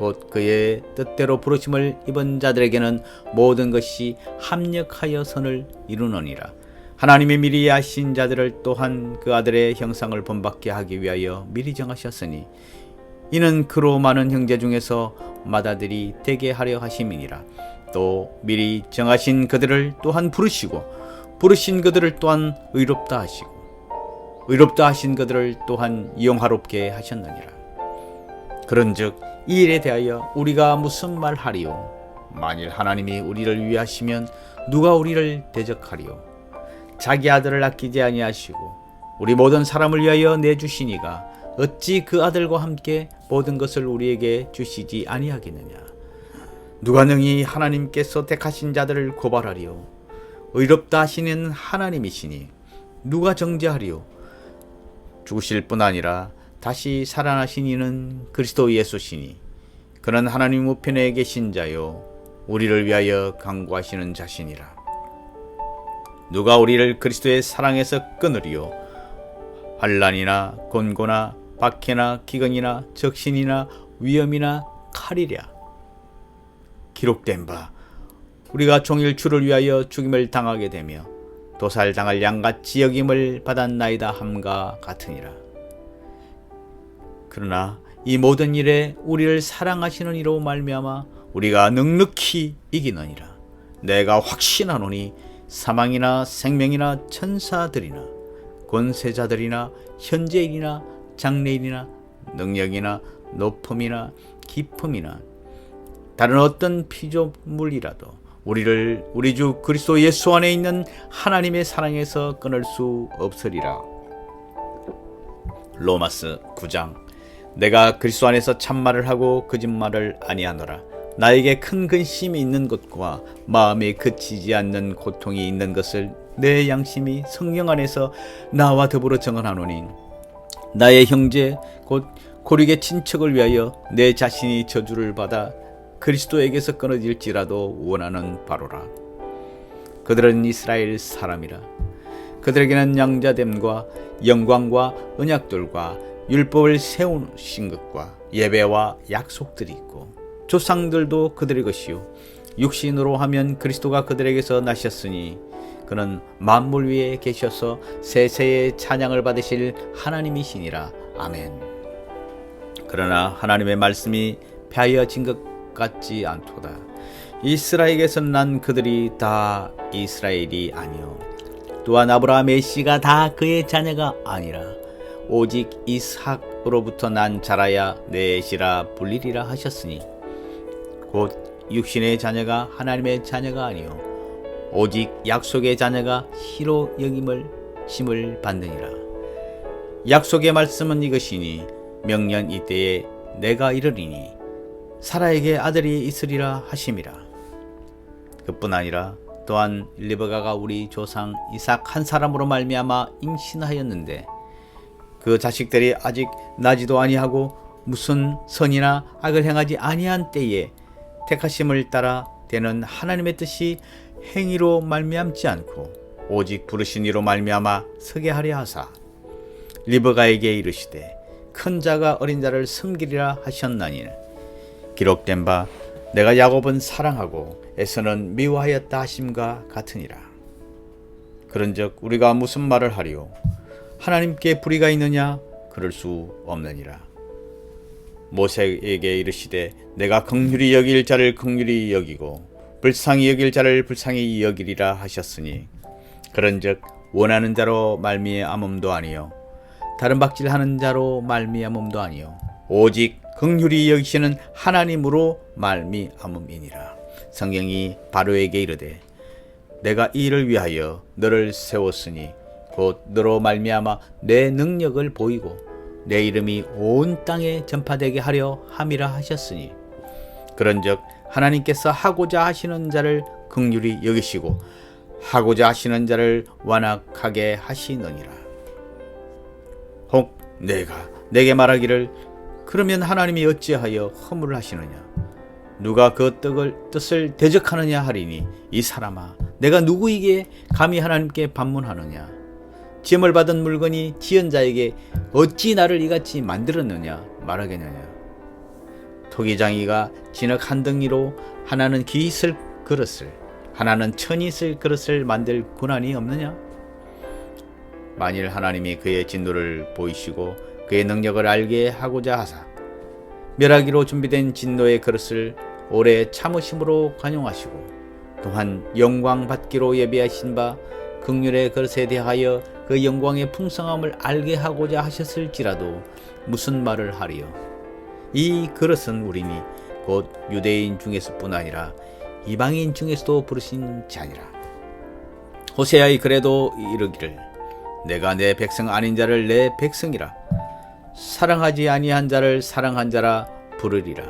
곧 그의 뜻대로 부르심을 입은 자들에게는 모든 것이 합력하여 선을 이루느니라. 하나님이 미리 아신 자들을 또한 그 아들의 형상을 본받게 하기 위하여 미리 정하셨으니 이는 그로 많은 형제 중에서 맏아들이 되게 하려 하심이니라. 또 미리 정하신 그들을 또한 부르시고 부르신 그들을 또한 의롭다 하시고 의롭다 하신 그들을 또한 영화롭게 하셨느니라. 그런즉 이 일에 대하여 우리가 무슨 말하리요? 만일 하나님이 우리를 위하시면 누가 우리를 대적하리요? 자기 아들을 아끼지 아니하시고 우리 모든 사람을 위하여 내주시니가 어찌 그 아들과 함께 모든 것을 우리에게 주시지 아니하겠느냐? 누가 능히 하나님께서 택하신 자들을 고발하리요? 의롭다 하시는 하나님이시니 누가 정죄하리요? 죽으실 뿐 아니라 다시 살아나신 이는 그리스도 예수시니 그는 하나님 우편에 계신 자요 우리를 위하여 간구하시는 자시니라. 누가 우리를 그리스도의 사랑에서 끊으리요? 환난이나 곤고나 박해나 기근이나 적신이나 위험이나 칼이랴. 기록된 바 우리가 종일 주를 위하여 죽임을 당하게 되며 도살당할 양같이 여김을 받았나이다 함과 같으니라. 그러나 이 모든 일에 우리를 사랑하시는 이로 말미암아 우리가 넉넉히 이기느니라. 내가 확신하노니 사망이나 생명이나 천사들이나 권세자들이나 현재일이나 장래일이나 능력이나 높음이나 깊음이나 다른 어떤 피조물이라도 우리를 우리 주 그리스도 예수 안에 있는 하나님의 사랑에서 끊을 수 없으리라. 로마서 9장. 내가 그리스도 안에서 참말을 하고 거짓말을 아니하노라. 나에게 큰 근심이 있는 것과 마음에 그치지 않는 고통이 있는 것을 내 양심이 성령 안에서 나와 더불어 증언하노니, 나의 형제 곧 고륙의 친척을 위하여 내 자신이 저주를 받아 그리스도에게서 끊어질지라도 원하는 바로라. 그들은 이스라엘 사람이라. 그들에게는 양자됨과 영광과 언약들과 율법을 세우신 것과 예배와 약속들이 있고, 조상들도 그들의 것이요 육신으로 하면 그리스도가 그들에게서 나셨으니 그는 만물 위에 계셔서 세세의 찬양을 받으실 하나님이시니라. 아멘. 그러나 하나님의 말씀이 폐하여진 것 같지 않도다. 이스라엘에서 난 그들이 다 이스라엘이 아니요 또한 아브라함의 씨가 다 그의 자녀가 아니라 오직 이삭으로부터 난 자라야 내 씨라 불리리라 하셨으니, 곧 육신의 자녀가 하나님의 자녀가 아니요 오직 약속의 자녀가 희로 여김을 심을 받느니라. 약속의 말씀은 이것이니, 명년 이때에 내가 이르리니 사라에게 아들이 있으리라 하심이라. 그뿐 아니라 또한 리브가가 우리 조상 이삭 한 사람으로 말미암아 임신하였는데, 그 자식들이 아직 나지도 아니하고 무슨 선이나 악을 행하지 아니한 때에 택하심을 따라 되는 하나님의 뜻이 행위로 말미암지 않고 오직 부르신 이로 말미암아 서게 하려 하사, 리브가에게 이르시되 큰 자가 어린 자를 섬기리라 하셨나니, 기록된 바 내가 야곱은 사랑하고 에서는 미워하였다 하심과 같으니라. 그런즉 우리가 무슨 말을 하리요? 하나님께 불의가 있느냐? 그럴 수 없느니라. 모세에게 이르시되 내가 긍휼히 여길 자를 긍휼히 여기고 불쌍히 여길 자를 불쌍히 여기리라 하셨으니, 그런즉 원하는 자로 말미암음도 아니요 다른 박질하는 자로 말미암음도 아니요 오직 긍휼히 여기시는 하나님으로 말미암음이니라. 성경이 바로에게 이르되 내가 이 일을 위하여 너를 세웠으니 곧 너로 말미암아 내 능력을 보이고 내 이름이 온 땅에 전파되게 하려 함이라 하셨으니, 그런즉 하나님께서 하고자 하시는 자를 긍휼히 여기시고 하고자 하시는 자를 완악하게 하시느니라. 혹 내가 내게 말하기를 그러면 하나님이 어찌하여 허물을 하시느냐? 누가 그 뜻을 대적하느냐 하리니, 이 사람아 내가 누구에게 감히 하나님께 반문하느냐? 지음을 받은 물건이 지은 자에게 어찌 나를 이같이 만들었느냐 말하겠느냐? 토기장이가 진흙 한 덩이로 하나는 귀 있을 그릇을 하나는 천이 있을 그릇을 만들 고난이 없느냐? 만일 하나님이 그의 진노를 보이시고 그의 능력을 알게 하고자 하사 멸하기로 준비된 진노의 그릇을 오래 참으심으로 관용하시고 또한 영광 받기로 예비하신 바 긍휼의 그릇에 대하여 그 영광의 풍성함을 알게 하고자 하셨을지라도 무슨 말을 하리요? 이 그릇은 우리니 곧 유대인 중에서뿐 아니라 이방인 중에서도 부르신 자니라. 호세아의 글에도 이르기를 내가 내 백성 아닌 자를 내 백성이라 사랑하지 아니한 자를 사랑한 자라 부르리라.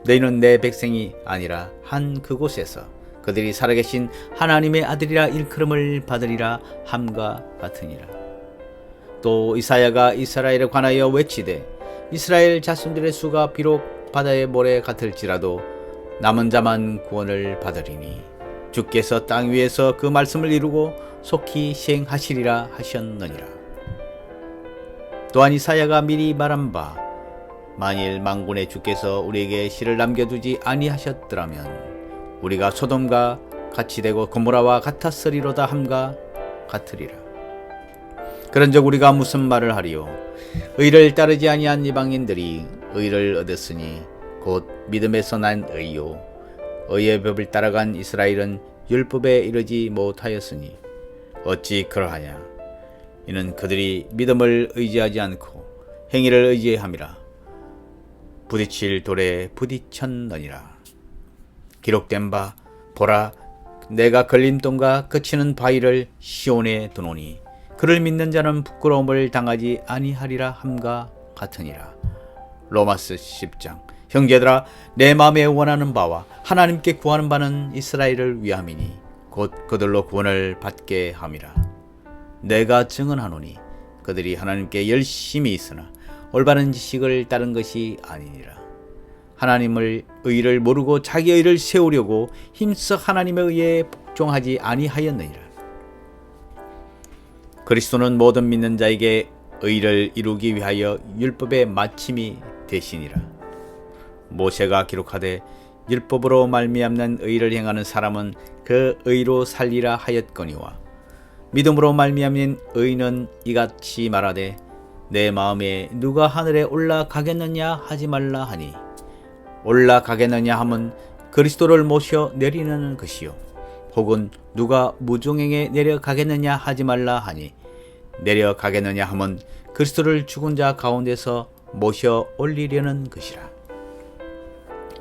너희는 내 백성이 아니라 한 그곳에서 그들이 살아계신 하나님의 아들이라 일컬음을 받으리라 함과 같으니라. 또 이사야가 이스라엘에 관하여 외치되 이스라엘 자손들의 수가 비록 바다의 모래 같을지라도 남은 자만 구원을 받으리니 주께서 땅 위에서 그 말씀을 이루고 속히 시행하시리라 하셨느니라. 또한 이사야가 미리 말한 바 만일 만군의 주께서 우리에게 씨를 남겨두지 아니하셨더라면 우리가 소돔과 같이 되고 고모라와 같았으리로다 함과 같으리라. 그런즉 우리가 무슨 말을 하리요? 의를 따르지 아니한 이방인들이 의를 얻었으니 곧 믿음에서 난 의요 의의 법을 따라간 이스라엘은 율법에 이르지 못하였으니 어찌 그러하냐. 이는 그들이 믿음을 의지하지 않고 행위를 의지함이라. 부딪힐 돌에 부딪혔느니라. 기록된 바 보라, 내가 걸림돌과 그치는 바위를 시온에 두노니 그를 믿는 자는 부끄러움을 당하지 아니하리라 함과 같으니라. 로마서 10장. 형제들아, 내 마음에 원하는 바와 하나님께 구하는 바는 이스라엘을 위함이니 곧 그들로 구원을 받게 함이라. 내가 증언하노니 그들이 하나님께 열심히 있으나 올바른 지식을 따른 것이 아니니라. 하나님을 의를 모르고 자기 의를 세우려고 힘써 하나님의 의에 복종하지 아니하였느니라. 그리스도는 모든 믿는 자에게 의를 이루기 위하여 율법의 마침이 되시니라. 모세가 기록하되 율법으로 말미암는 의를 행하는 사람은 그 의로 살리라 하였거니와 믿음으로 말미암는 의는 이같이 말하되 내 마음에 누가 하늘에 올라가겠느냐 하지 말라 하니 올라가겠느냐 함은 그리스도를 모셔 내리는 것이요 혹은 누가 무종행에 내려가겠느냐 하지 말라 하니 내려가겠느냐 함은 그리스도를 죽은 자 가운데서 모셔 올리려는 것이라.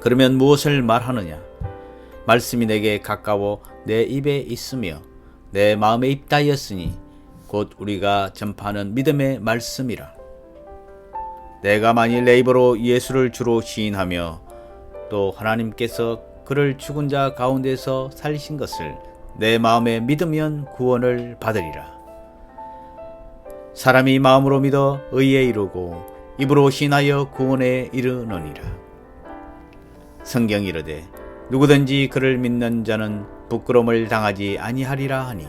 그러면 무엇을 말하느냐? 말씀이 내게 가까워 내 입에 있으며 내 마음에 입다하였으니 곧 우리가 전파하는 믿음의 말씀이라. 내가 만일 내 입으로 예수를 주로 시인하며 또 하나님께서 그를 죽은 자 가운데서 살리신 것을 내 마음에 믿으면 구원을 받으리라. 사람이 마음으로 믿어 의에 이르고 입으로 시인하여 구원에 이르느니라. 성경이 이르되 누구든지 그를 믿는 자는 부끄러움을 당하지 아니하리라 하니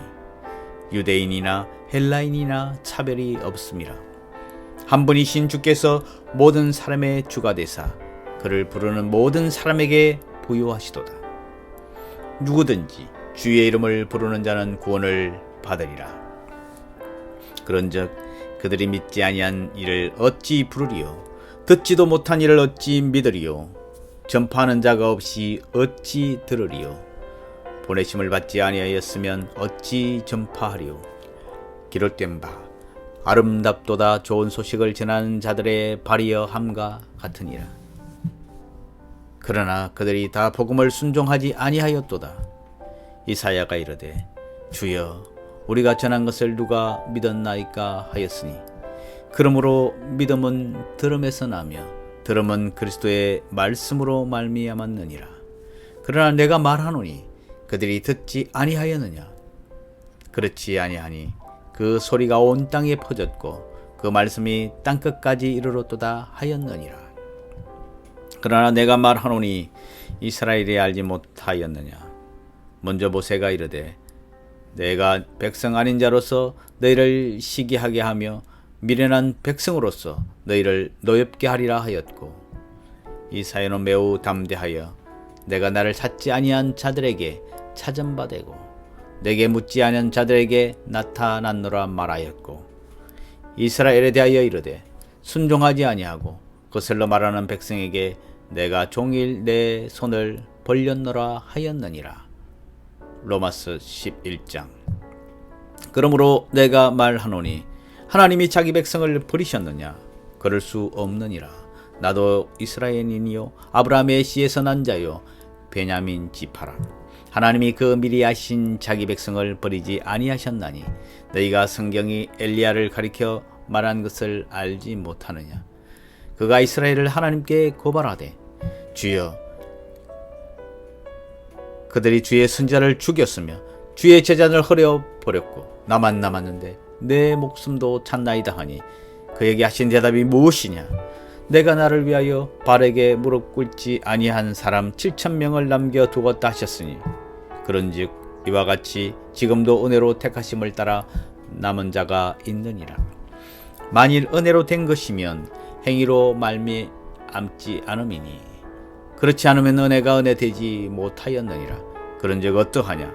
유대인이나 헬라인이나 차별이 없음이라. 한 분이신 주께서 모든 사람의 주가 되사 그를 부르는 모든 사람에게 부요하시도다. 누구든지 주의 이름을 부르는 자는 구원을 받으리라. 그런즉 그들이 믿지 아니한 이를 어찌 부르리요? 듣지도 못한 이를 어찌 믿으리요? 전파하는 자가 없이 어찌 들으리요? 보내심을 받지 아니하였으면 어찌 전파하리요? 기록된 바 아름답도다 좋은 소식을 전하는 자들의 발이여 함과 같으니라. 그러나 그들이 다 복음을 순종하지 아니하였도다. 이사야가 이르되 주여 우리가 전한 것을 누가 믿었나이까 하였으니 그러므로 믿음은 들음에서 나며 들음은 그리스도의 말씀으로 말미암았느니라. 그러나 내가 말하노니 그들이 듣지 아니하였느냐? 그렇지 아니하니 그 소리가 온 땅에 퍼졌고 그 말씀이 땅끝까지 이르렀도다 하였느니라. 그러나 내가 말하노니 이스라엘이 알지 못하였느냐? 먼저 모세가 이르되 내가 백성 아닌 자로서 너희를 시기하게 하며 미련한 백성으로서 너희를 노엽게 하리라 하였고 이사야는 매우 담대하여 내가 나를 찾지 아니한 자들에게 찾은 바 되고 내게 묻지 아니한 자들에게 나타났노라 말하였고 이스라엘에 대하여 이르되 순종하지 아니하고 거슬러 말하는 백성에게 내가 종일 내 손을 벌렸노라 하였느니라. 로마서 11장. 그러므로 내가 말하노니 하나님이 자기 백성을 버리셨느냐? 그럴 수 없느니라. 나도 이스라엘인이요 아브라함의 씨에서 난 자요 베냐민 지파라. 하나님이 그 미리 아신 자기 백성을 버리지 아니하셨나니 너희가 성경이 엘리야를 가리켜 말한 것을 알지 못하느냐? 그가 이스라엘을 하나님께 고발하되 주여 그들이 주의 선지자를 죽였으며 주의 제자를 허려 버렸고 나만 남았는데 내 목숨도 찾나이다 하니 그에게 하신 대답이 무엇이냐? 내가 나를 위하여 발에게 무릎 꿇지 아니한 사람 7,000명을 남겨 두었다 하셨으니 그런즉 이와 같이 지금도 은혜로 택하심을 따라 남은 자가 있느니라. 만일 은혜로 된 것이면 행위로 말미암지 않음이니 그렇지 않으면 은혜가 은혜 되지 못하였느니라. 그런즉 어떠하냐?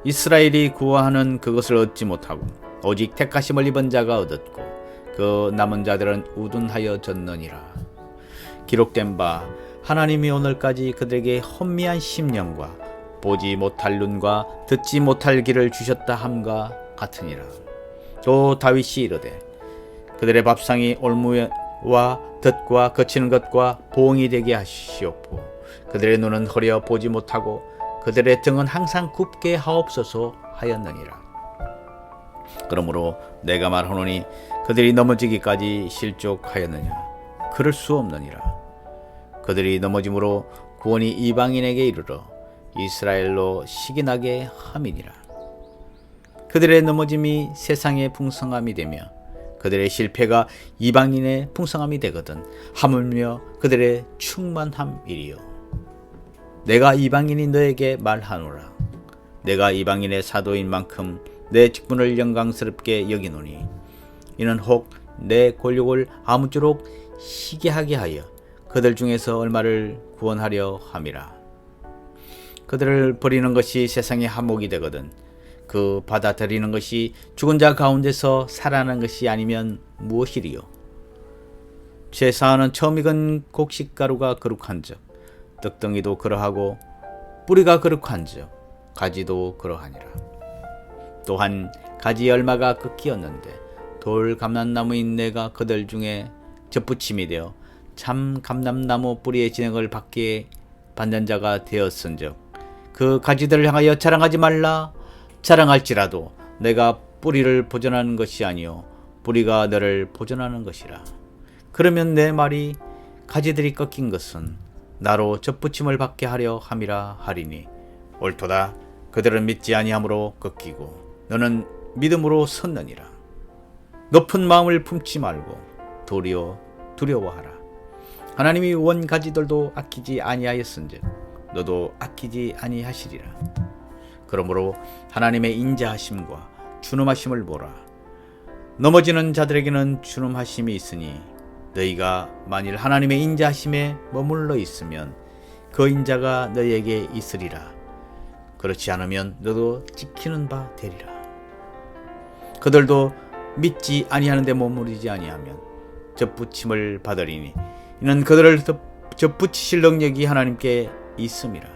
이스라엘이 구하는 그것을 얻지 못하고 오직 택하심을 입은 자가 얻었고 그 남은 자들은 우둔하여졌느니라. 기록된 바 하나님이 오늘까지 그들에게 혼미한 심령과 보지 못할 눈과 듣지 못할 귀를 주셨다 함과 같으니라. 또 다윗이 이르되 그들의 밥상이 올무와 덫과 거치는 것과 보응이 되게 하시옵고 그들의 눈은 허려 보지 못하고 그들의 등은 항상 굽게 하옵소서 하였느니라. 그러므로 내가 말하노니 그들이 넘어지기까지 실족하였느냐? 그럴 수 없느니라. 그들이 넘어짐으로 구원이 이방인에게 이르러 이스라엘로 시기나게 함이니라. 그들의 넘어짐이 세상의 풍성함이 되며 그들의 실패가 이방인의 풍성함이 되거든 하물며 그들의 충만함이리요. 내가 이방인이 너에게 말하노라. 내가 이방인의 사도인 만큼 내 직분을 영광스럽게 여기노니 이는 혹 내 권력을 아무쪼록 시기하게 하여 그들 중에서 얼마를 구원하려 함이라. 그들을 버리는 것이 세상의 한몫이 되거든 그 받아들이는 것이 죽은 자 가운데서 살아나는 것이 아니면 무엇이리요? 제사하는 처음 익은 곡식가루가 거룩한즉 떡덩이도 그러하고 뿌리가 거룩한즉 가지도 그러하니라. 또한 가지 열마가 꺾이었는데 돌 감람나무인 내가 그들 중에 접붙임이 되어 참 감람나무 뿌리의 진액을 받는 자가 되었은즉 그 가지들을 향하여 자랑하지 말라. 자랑할지라도 내가 뿌리를 보존하는 것이 아니요 뿌리가 너를 보존하는 것이라. 그러면 내 말이 가지들이 꺾인 것은 나로 접붙임을 받게 하려 함이라 하리니 옳도다. 그들은 믿지 아니함으로 꺾이고 너는 믿음으로 섰느니라. 높은 마음을 품지 말고 도리어 두려워하라. 하나님이 원 가지들도 아끼지 아니하였은즉 너도 아끼지 아니하시리라. 그러므로 하나님의 인자하심과 준엄하심을 보라. 넘어지는 자들에게는 준엄하심이 있으니 너희가 만일 하나님의 인자하심에 머물러 있으면 그 인자가 너희에게 있으리라. 그렇지 않으면 너도 지키는 바 되리라. 그들도 믿지 아니하는데 머무르지 아니하면 접붙임을 받으리니 이는 그들을 접붙이실 능력이 하나님께 있음이라.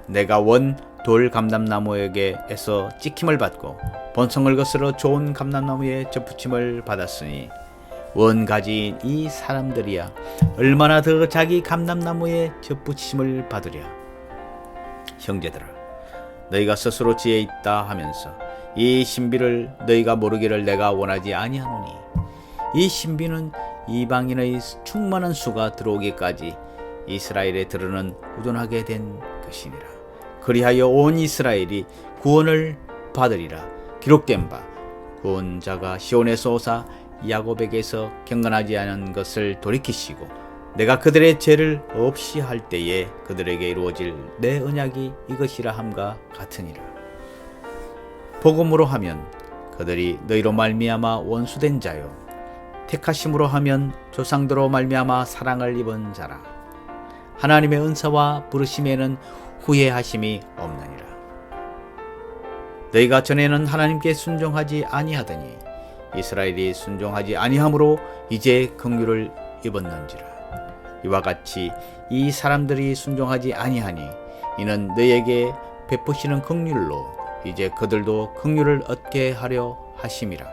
내가 원 돌 감람나무에게서 찍힘을 받고 본성을 거스러 좋은 감람나무에 접붙임을 받았으니 원 가지인 이 사람들이야 얼마나 더 자기 감람나무에 접붙임을 받으랴. 형제들아, 너희가 스스로 지혜 있다 하면서 이 신비를 너희가 모르기를 내가 원하지 아니하노니 이 신비는 이방인의 충만한 수가 들어오기까지 이스라엘에 들으는 우둔하게 된 것이니라. 그리하여 온 이스라엘이 구원을 받으리라. 기록된 바 구원자가 시온에서 오사 야곱에게서 경건하지 않은 것을 돌이키시고 내가 그들의 죄를 없이 할 때에 그들에게 이루어질 내 언약이 이것이라 함과 같으니라. 복음으로 하면 그들이 너희로 말미암아 원수된 자요 택하심으로 하면 조상들로 말미암아 사랑을 입은 자라. 하나님의 은사와 부르심에는 후회하심이 없느니라. 너희가 전에는 하나님께 순종하지 아니하더니 이스라엘이 순종하지 아니함으로 이제 긍휼을 입었는지라. 이와 같이 이 사람들이 순종하지 아니하니 이는 너희에게 베푸시는 긍휼로 이제 그들도 긍휼을 얻게 하려 하심이라.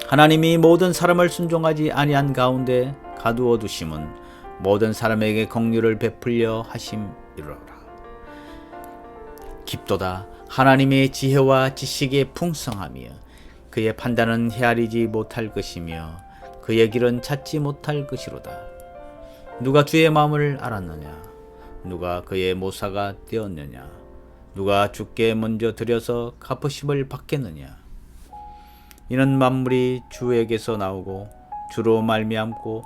하나님이 모든 사람을 순종하지 아니한 가운데 가두어 두심은 모든 사람에게 긍휼을 베풀려 하심이로라. 깊도다. 하나님의 지혜와 지식의 풍성하며 그의 판단은 헤아리지 못할 것이며 그의 길은 찾지 못할 것이로다. 누가 주의 마음을 알았느냐? 누가 그의 모사가 되었느냐? 누가 주께 먼저 드려서 갚으심을 받겠느냐? 이는 만물이 주에게서 나오고 주로 말미암고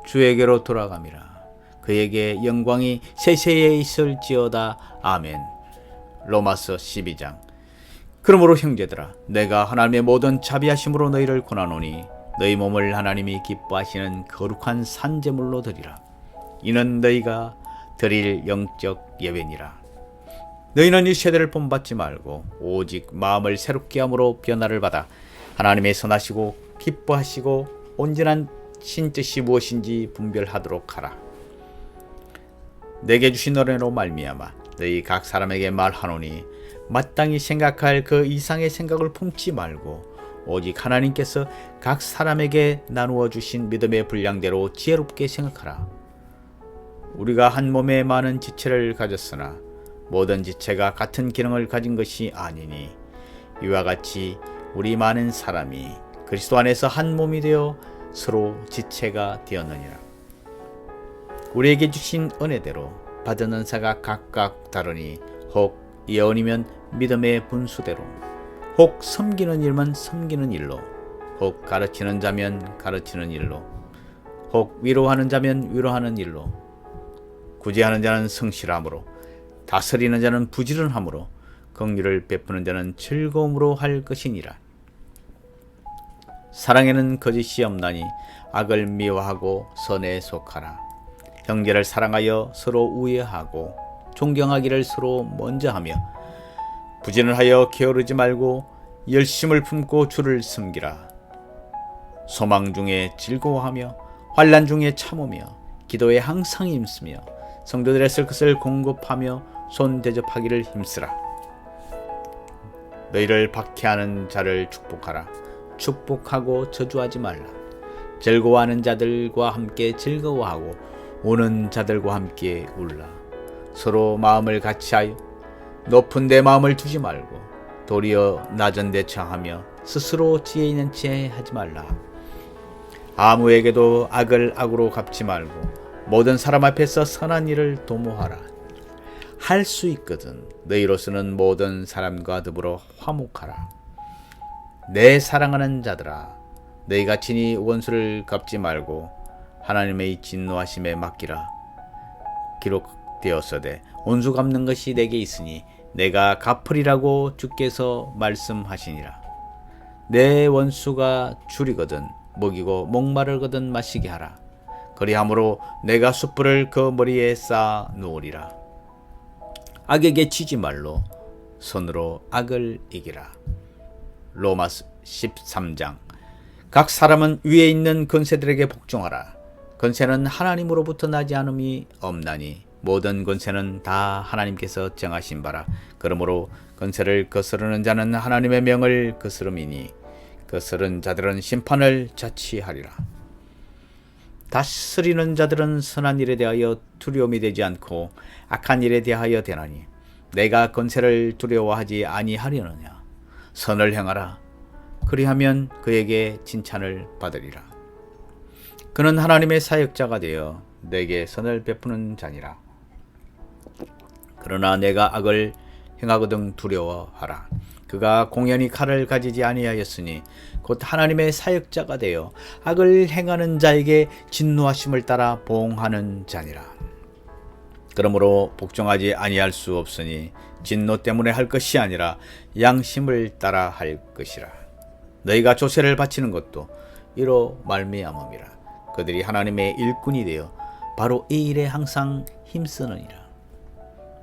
주에게로 돌아감이라. 그에게 영광이 세세에 있을지어다. 아멘. 로마서 12장. 그러므로 형제들아, 내가 하나님의 모든 자비하심으로 너희를 권하노니 너희 몸을 하나님이 기뻐하시는 거룩한 산제물로 드리라. 이는 너희가 드릴 영적 예배니라. 너희는 이 세대를 본받지 말고 오직 마음을 새롭게 함으로 변화를 받아 하나님의 선하시고 기뻐하시고 온전한 신뜻이 무엇인지 분별하도록 하라. 내게 주신 은혜로 말미암아 너희 각 사람에게 말하노니 마땅히 생각할 그 이상의 생각을 품지 말고 오직 하나님께서 각 사람에게 나누어 주신 믿음의 분량대로 지혜롭게 생각하라. 우리가 한 몸에 많은 지체를 가졌으나 모든 지체가 같은 기능을 가진 것이 아니니 이와 같이 우리 많은 사람이 그리스도 안에서 한 몸이 되어 서로 지체가 되었느니라. 우리에게 주신 은혜대로 받은 은사가 각각 다르니 혹 예언이면 믿음의 분수대로, 혹 섬기는 일만 섬기는 일로, 혹 가르치는 자면 가르치는 일로, 혹 위로하는 자면 위로하는 일로, 구제하는 자는 성실함으로, 다스리는 자는 부지런함으로, 긍휼을 베푸는 자는 즐거움으로 할 것이니라. 사랑에는 거짓이 없나니 악을 미워하고 선에 속하라. 형제를 사랑하여 서로 우애하고 존경하기를 서로 먼저 하며 부지런하여 게으르지 말고 열심을 품고 주를 섬기라. 소망 중에 즐거워하며 환난 중에 참으며 기도에 항상 힘쓰며 성도들의 쓸 것을 공급하며 손 대접하기를 힘쓰라. 너희를 박해하는 자를 축복하라. 축복하고 저주하지 말라. 즐거워하는 자들과 함께 즐거워하고 우는 자들과 함께 울라. 서로 마음을 같이하여 높은 데 마음을 두지 말고 도리어 낮은 데 처하며 스스로 지혜 있는 채 하지 말라. 아무에게도 악을 악으로 갚지 말고 모든 사람 앞에서 선한 일을 도모하라. 할 수 있거든 너희로서는 모든 사람과 더불어 화목하라. 내 사랑하는 자들아, 너희가 친히 원수를 갚지 말고 하나님의 진노하심에 맡기라. 기록되었으되 원수 갚는 것이 내게 있으니 내가 갚으리라고 주께서 말씀하시니라. 내 원수가 줄이거든 먹이고 목마르거든 마시게 하라. 그리함으로 내가 숯불을 그 머리에 쌓아 놓으리라. 악에게 치지 말로 손으로 악을 이기라. 로마서 13장. 각 사람은 위에 있는 권세들에게 복종하라. 권세는 하나님으로부터 나지 않음이 없나니 모든 권세는 다 하나님께서 정하신 바라. 그러므로 권세를 거스르는 자는 하나님의 명을 거스름이니 거스른 자들은 심판을 자취하리라. 다스리는 자들은 선한 일에 대하여 두려움이 되지 않고 악한 일에 대하여 되나니 내가 권세를 두려워하지 아니하려느냐. 선을 행하라. 그리하면 그에게 칭찬을 받으리라. 그는 하나님의 사역자가 되어 내게 선을 베푸는 자니라. 그러나 내가 악을 행하거든 두려워하라. 그가 공연히 칼을 가지지 아니하였으니 곧 하나님의 사역자가 되어 악을 행하는 자에게 진노하심을 따라 보응하는 자니라. 그러므로 복종하지 아니할 수 없으니 진노 때문에 할 것이 아니라 양심을 따라 할 것이라. 너희가 조세를 바치는 것도 이로 말미암음이라. 그들이 하나님의 일꾼이 되어 바로 이 일에 항상 힘쓰느니라.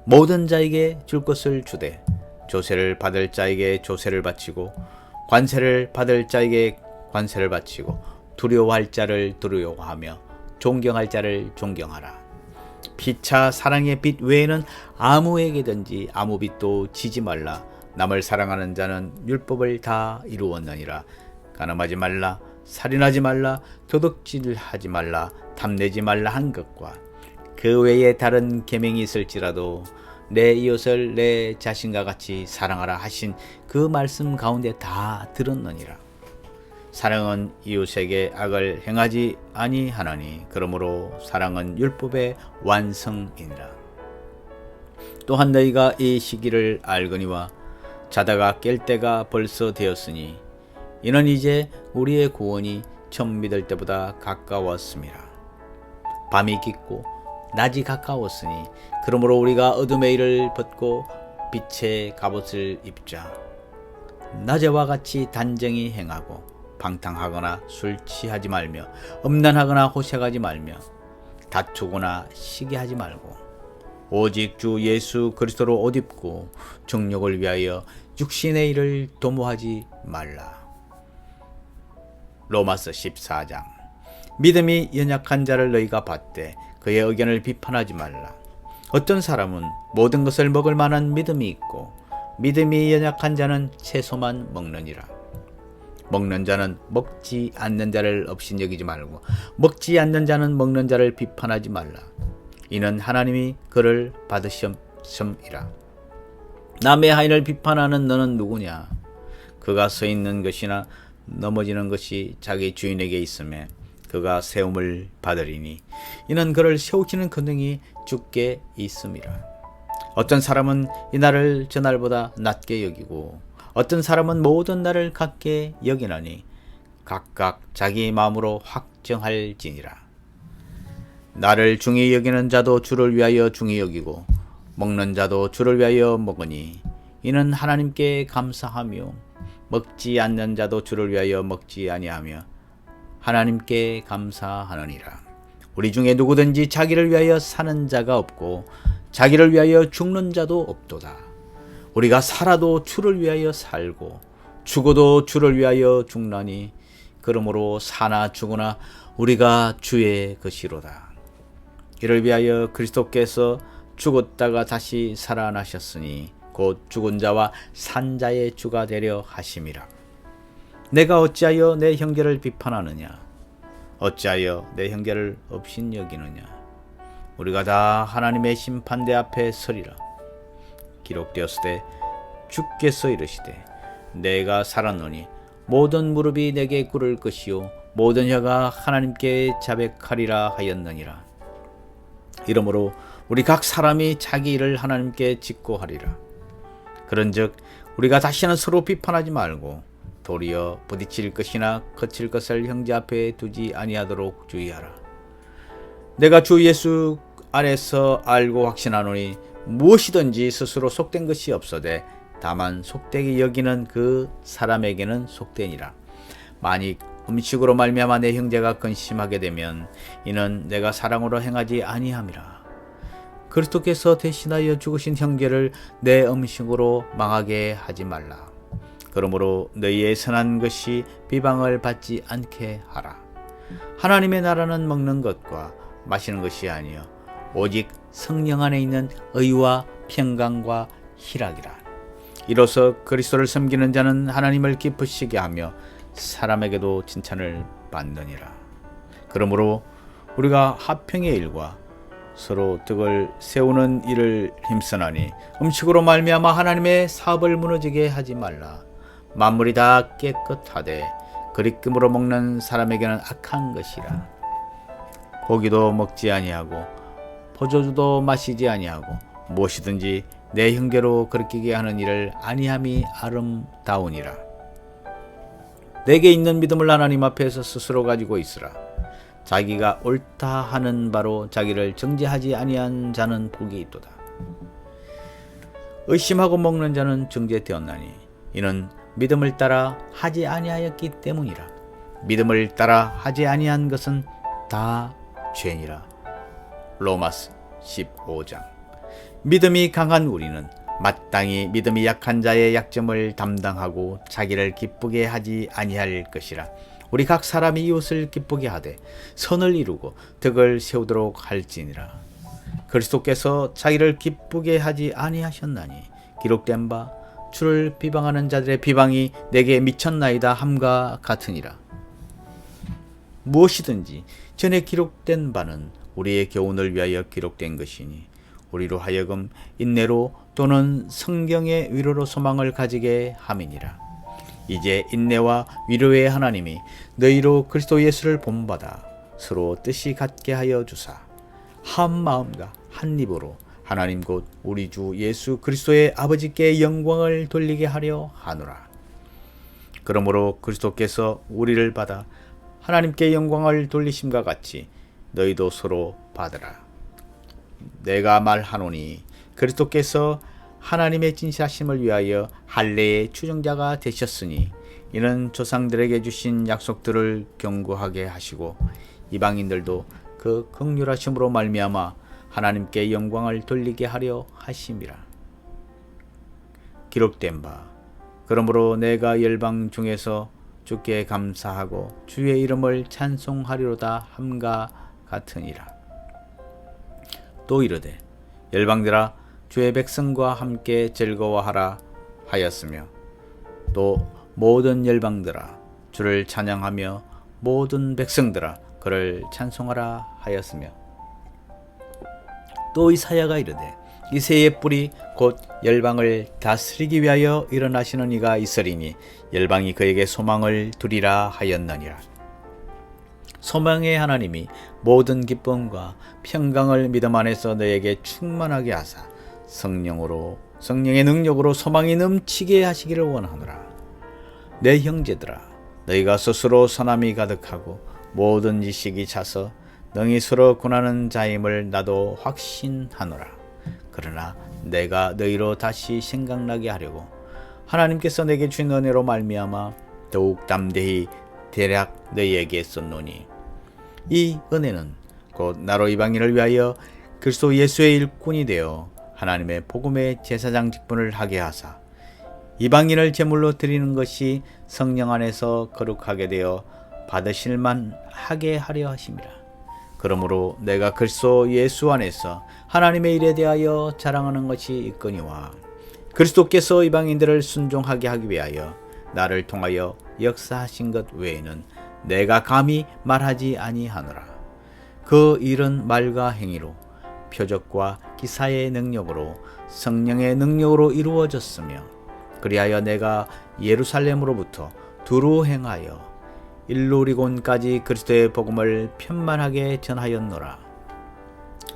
모든 자에게 줄 것을 주되 조세를 받을 자에게 조세를 바치고 관세를 받을 자에게 관세를 바치고 두려워할 자를 두려워하며 존경할 자를 존경하라. 피차 사랑의 빛 외에는 아무에게든지 아무 빛도 지지 말라. 남을 사랑하는 자는 율법을 다 이루었느니라. 간음하지 말라, 살인하지 말라, 도둑질하지 말라, 탐내지 말라 한 것과 그 외에 다른 계명이 있을지라도 내 이웃을 내 자신과 같이 사랑하라 하신 그 말씀 가운데 다 들었느니라. 사랑은 이웃에게 악을 행하지 아니하나니 그러므로 사랑은 율법의 완성이니라. 또한 너희가 이 시기를 알거니와 자다가 깰 때가 벌써 되었으니 이는 이제 우리의 구원이 처음 믿을 때보다 가까웠습니다. 밤이 깊고 낮이 가까웠으니 그러므로 우리가 어둠의 일을 벗고 빛의 갑옷을 입자. 낮에와 같이 단정히 행하고 방탕하거나 술 취하지 말며 음란하거나 호색하지 말며 다투거나 시기하지 말고 오직 주 예수 그리스도로 옷 입고 정욕을 위하여 육신의 일을 도모하지 말라. 로마서 14장. 믿음이 연약한 자를 너희가 받되 그의 의견을 비판하지 말라. 어떤 사람은 모든 것을 먹을 만한 믿음이 있고 믿음이 연약한 자는 채소만 먹느니라. 먹는 자는 먹지 않는 자를 업신여기지 말고 먹지 않는 자는 먹는 자를 비판하지 말라. 이는 하나님이 그를 받으셨음이라. 남의 하인을 비판하는 너는 누구냐? 그가 서 있는 것이나 넘어지는 것이 자기 주인에게 있음에 그가 세움을 받으리니 이는 그를 세우시는 권능이 주께 있음이라. 어떤 사람은 이 날을 저 날보다 낮게 여기고 어떤 사람은 모든 날을 같게 여기나니 각각 자기 마음으로 확정할지니라. 나를 중히 여기는 자도 주를 위하여 중히 여기고 먹는 자도 주를 위하여 먹으니 이는 하나님께 감사하며 먹지 않는 자도 주를 위하여 먹지 아니하며 하나님께 감사하느니라. 우리 중에 누구든지 자기를 위하여 사는 자가 없고 자기를 위하여 죽는 자도 없도다. 우리가 살아도 주를 위하여 살고 죽어도 주를 위하여 죽나니 그러므로 사나 죽으나 우리가 주의 것이로다. 이를 위하여 그리스도께서 죽었다가 다시 살아나셨으니 곧 죽은 자와 산 자의 주가 되려 하심이라. 내가 어찌하여 내 형제를 비판하느냐? 어찌하여 내 형제를 업신여기느냐? 우리가 다 하나님의 심판대 앞에 서리라. 기록되었으되 주께서 이르시되 내가 살았노니 모든 무릎이 내게 꿇을 것이요 모든 혀가 하나님께 자백하리라 하였느니라. 이러므로 우리 각 사람이 자기 일을 하나님께 직고하리라. 그런즉 우리가 다시는 서로 비판하지 말고 도리어 부딪힐 것이나 거칠 것을 형제 앞에 두지 아니하도록 주의하라. 내가 주 예수 안에서 알고 확신하노니 무엇이든지 스스로 속된 것이 없어되 다만 속되게 여기는 그 사람에게는 속되니라. 만일 음식으로 말미암아 내 형제가 근심하게 되면 이는 내가 사랑으로 행하지 아니함이라. 그리스도께서 대신하여 죽으신 형제를 내 음식으로 망하게 하지 말라. 그러므로 너희의 선한 것이 비방을 받지 않게 하라. 하나님의 나라는 먹는 것과 마시는 것이 아니요 오직 성령 안에 있는 의와 평강과 희락이라. 이로써 그리스도를 섬기는 자는 하나님을 기쁘시게 하며 사람에게도 칭찬을 받느니라. 그러므로 우리가 화평의 일과 서로 덕을 세우는 일을 힘쓰나니 음식으로 말미암아 하나님의 사업을 무너지게 하지 말라. 만물이 다 깨끗하되 그리낌으로 먹는 사람에게는 악한 것이라. 고기도 먹지 아니하고 포도주도 마시지 아니하고 무엇이든지 내 형제로 거리끼게 하는 일을 아니함이 아름다우니라. 내게 있는 믿음을 하나님 앞에서 스스로 가지고 있으라. 자기가 옳다 하는 바로 자기를 정죄하지 아니한 자는 복이 있도다. 의심하고 먹는 자는 정죄되었나니 이는 믿음을 따라 하지 아니하였기 때문이라. 믿음을 따라 하지 아니한 것은 다 죄니라. 로마서 15장. 믿음이 강한 우리는 마땅히 믿음이 약한 자의 약점을 담당하고 자기를 기쁘게 하지 아니할 것이라. 우리 각 사람이 이웃을 기쁘게 하되 선을 이루고 덕을 세우도록 할지니라. 그리스도께서 자기를 기쁘게 하지 아니하셨나니 기록된 바 주를 비방하는 자들의 비방이 내게 미쳤나이다 함과 같으니라. 무엇이든지 전에 기록된 바는 우리의 교훈을 위하여 기록된 것이니 우리로 하여금 인내로 또는 성경의 위로로 소망을 가지게 함이니라. 이제 인내와 위로의 하나님이 너희로 그리스도 예수를 본받아 서로 뜻이 같게 하여 주사 한 마음과 한 입으로 하나님 곧 우리 주 예수 그리스도의 아버지께 영광을 돌리게 하려 하노라. 그러므로 그리스도께서 우리를 받아 하나님께 영광을 돌리심과 같이 너희도 서로 받으라. 내가 말하노니 그리스도께서 하나님의 진실하심을 위하여 할례의 추종자가 되셨으니 이는 조상들에게 주신 약속들을 견고하게 하시고 이방인들도 그 긍휼하심으로 말미암아 하나님께 영광을 돌리게 하려 하심이라. 기록된 바 그러므로 내가 열방 중에서 주께 감사하고 주의 이름을 찬송하리로다 함과 같으니라. 또 이르되 열방들아 주의 백성과 함께 즐거워하라 하였으며 또 모든 열방들아 주를 찬양하며 모든 백성들아 그를 찬송하라 하였으며 또 이사야가 이르되 이새의 뿔이 곧 열방을 다스리기 위하여 일어나시는 이가 있으리니 열방이 그에게 소망을 두리라 하였느니라. 소망의 하나님이 모든 기쁨과 평강을 믿음 안에서 너에게 충만하게 하사 성령의 능력으로 소망이 넘치게 하시기를 원하노라. 내 형제들아 너희가 스스로 선함이 가득하고 모든 지식이 차서 능히 서로 군하는 자임을 나도 확신하노라. 그러나 내가 너희로 다시 생각나게 하려고 하나님께서 내게 주신 은혜로 말미암아 더욱 담대히 대략 너희에게 썼노니 이 은혜는 곧 나로 이방인을 위하여 그리스도 예수의 일꾼이 되어 하나님의 복음의 제사장 직분을 하게 하사 이방인을 제물로 드리는 것이 성령 안에서 거룩하게 되어 받으실만 하게 하려 하심이라. 그러므로 내가 그리스도 예수 안에서 하나님의 일에 대하여 자랑하는 것이 있거니와 그리스도께서 이방인들을 순종하게 하기 위하여 나를 통하여 역사하신 것 외에는 내가 감히 말하지 아니하노라. 그 일은 말과 행위로 표적과 기사의 능력으로 성령의 능력으로 이루어졌으며 그리하여 내가 예루살렘으로부터 두루 행하여 일루리곤까지 그리스도의 복음을 편만하게 전하였노라.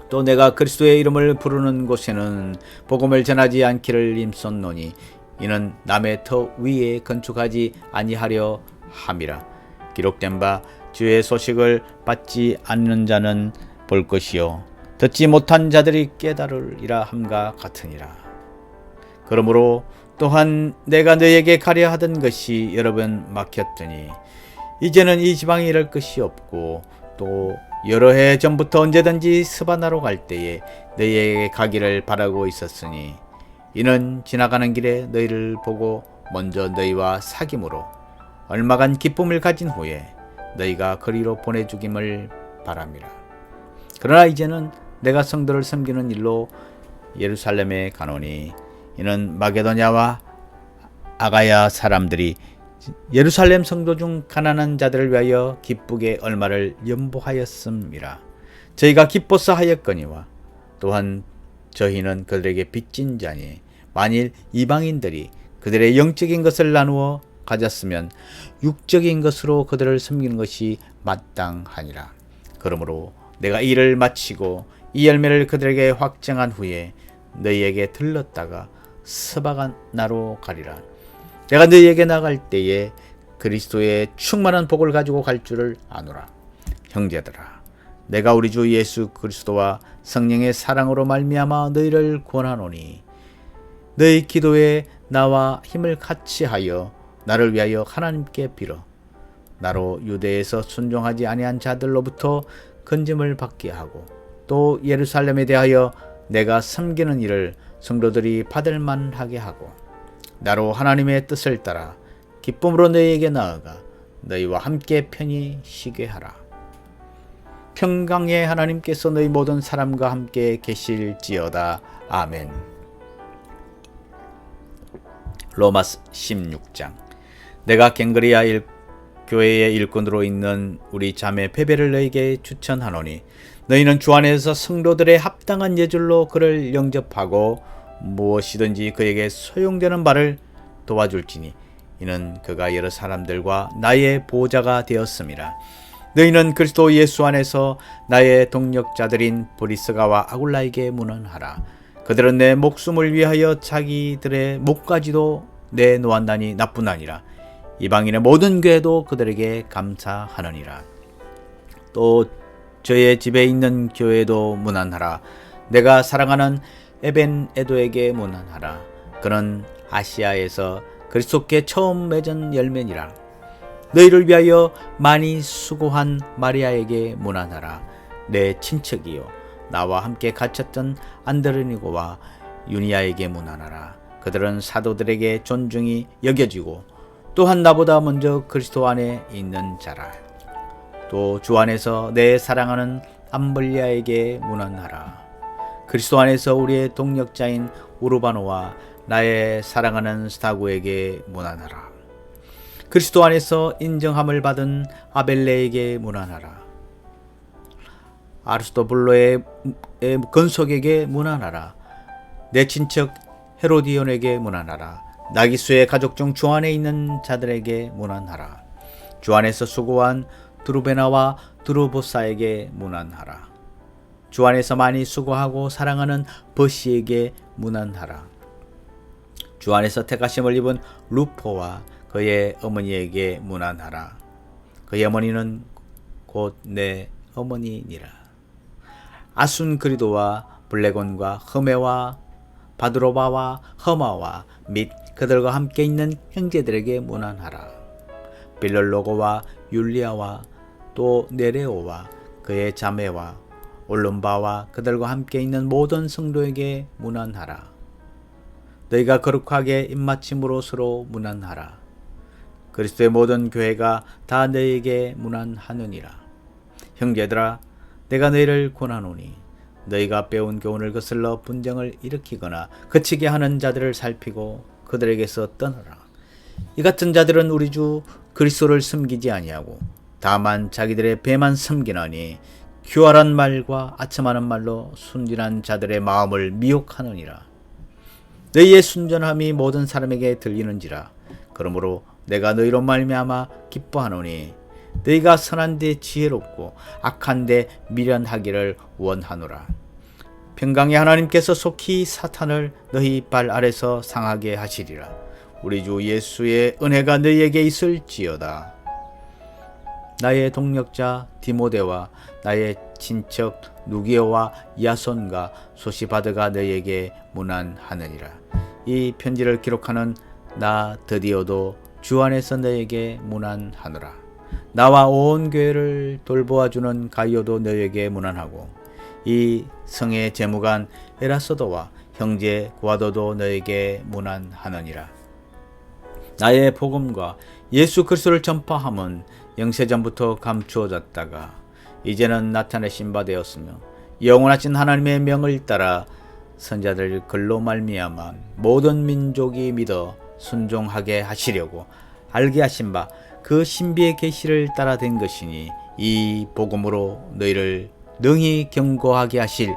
또 내가 그리스도의 이름을 부르는 곳에는 복음을 전하지 않기를 힘썼노니 이는 남의 터 위에 건축하지 아니하려 함이라. 기록된 바 주의 소식을 받지 않는 자는 볼 것이요 듣지 못한 자들이 깨달으리라 함과 같으니라. 그러므로 또한 내가 너에게 가려 하던 것이 여러 번 막혔더니 이제는 이 지방에 이를 것이 없고 또 여러 해 전부터 언제든지 스바나로 갈 때에 너희에게 가기를 바라고 있었으니 이는 지나가는 길에 너희를 보고 먼저 너희와 사귐으로 얼마간 기쁨을 가진 후에 너희가 거리로 보내주김을 바람이라. 그러나 이제는 내가 성도를 섬기는 일로 예루살렘에 가노니 이는 마게도냐와 아가야 사람들이 예루살렘 성도 중 가난한 자들을 위하여 기쁘게 얼마를 연보하였음이라. 저희가 기뻐서 하였거니와 또한 저희는 그들에게 빚진 자니 만일 이방인들이 그들의 영적인 것을 나누어 가졌으면 육적인 것으로 그들을 섬기는 것이 마땅하니라. 그러므로 내가 일을 마치고 이 열매를 그들에게 확정한 후에 너희에게 들렀다가 스바나로 가리라. 내가 너희에게 나갈 때에 그리스도의 충만한 복을 가지고 갈 줄을 아노라. 형제들아 내가 우리 주 예수 그리스도와 성령의 사랑으로 말미암아 너희를 권하노니 너희 기도에 나와 힘을 같이 하여 나를 위하여 하나님께 빌어 나로 유대에서 순종하지 아니한 자들로부터 건짐을 받게 하고 또 예루살렘에 대하여 내가 섬기는 일을 성도들이 받을 만하게 하고 나로 하나님의 뜻을 따라 기쁨으로 너희에게 나아가 너희와 함께 편히 쉬게 하라. 평강의 하나님께서 너희 모든 사람과 함께 계실지어다. 아멘. 로마서 16장. 내가 갱그리아 교회의 일꾼으로 있는 우리 자매 베베를 너희에게 추천하노니 너희는 주 안에서 성도들의 합당한 예절로 그를 영접하고 무엇이든지 그에게 소용되는 바를 도와줄지니 이는 그가 여러 사람들과 나의 보호자가 되었음이라. 너희는 그리스도 예수 안에서 나의 동력자들인 브리스가와 아굴라에게 문안하라. 그들은 내 목숨을 위하여 자기들의 목까지도 내놓았나니 나뿐 아니라 이방인의 모든 교회도 그들에게 감사하느니라. 또 저의 집에 있는 교회도 문안하라. 내가 사랑하는 에벤에도에게 문안하라. 그는 아시아에서 그리스도께 처음 맺은 열매니라. 너희를 위하여 많이 수고한 마리아에게 문안하라. 내 친척이요 나와 함께 갇혔던 안드로니고와 유니아에게 문안하라. 그들은 사도들에게 존중이 여겨지고 또한 나보다 먼저 그리스도 안에 있는 자라. 또 주 안에서 내 사랑하는 암블리아에게 문안하라. 그리스도 안에서 우리의 동력자인 우르바노와 나의 사랑하는 스타구에게 문안하라. 그리스도 안에서 인정함을 받은 아벨레에게 문안하라. 아르스토블로의 건속에게 문안하라. 내 친척 헤로디온에게 문안하라. 나기수의 가족 중 주 안에 있는 자들에게 문안하라. 주 안에서 수고한 드루베나와 드루보사에게 문안하라. 주 안에서 많이 수고하고 사랑하는 버시에게 문안하라. 주 안에서 택하심을 입은 루포와 그의 어머니에게 문안하라. 그의 어머니는 곧 내 어머니니라. 아순그리도와 블레곤과 흐메와 바드로바와 허마와 및 그들과 함께 있는 형제들에게 문안하라. 빌럴로고와 율리아와 또 네레오와 그의 자매와 올lum바와 그들과 함께 있는 모든 성도에게 문안하라. 너희가 거룩하게 입맞춤으로 서로 문안하라. 그리스도의 모든 교회가 다 너희에게 문안하느니라. 형제들아, 내가 너희를 권하노니 너희가 배운 교훈을 거슬러 분쟁을 일으키거나 그치게 하는 자들을 살피고 그들에게서 떠나라. 이 같은 자들은 우리 주 그리스도를 섬기지 아니하고 다만 자기들의 배만 섬기나니 교활한 말과 아첨하는 말로 순진한 자들의 마음을 미혹하느니라. 너희의 순전함이 모든 사람에게 들리는지라. 그러므로 내가 너희로 말미암아 기뻐하노니 너희가 선한 데 지혜롭고 악한 데 미련하기를 원하노라. 평강의 하나님께서 속히 사탄을 너희 발 아래서 상하게 하시리라. 우리 주 예수의 은혜가 너희에게 있을지어다. 나의 동력자 디모데와 나의 친척 누기오와 야손과 소시바드가 너희에게 문안하느니라. 이 편지를 기록하는 나 드디어도 주 안에서 너희에게 문안하노라. 나와 온 교회를 돌보아주는 가이오도 너희에게 문안하고 이 성의 재무관 에라소도와 형제 고아도도 너희에게 문안하느니라. 나의 복음과 예수 그리스도를 전파함은 영세전부터 감추어졌다가 이제는 나타내신 바 되었으며 영원하신 하나님의 명을 따라 선자들 글로 말미암아 모든 민족이 믿어 순종하게 하시려고 알게 하신 바 그 신비의 계시를 따라 된 것이니 이 복음으로 너희를 능히 경고하게 하실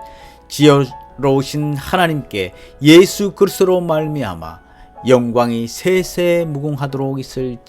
지혜로우신 하나님께 예수 그리스도로 말미암아 영광이 세세 무궁하도록 있을지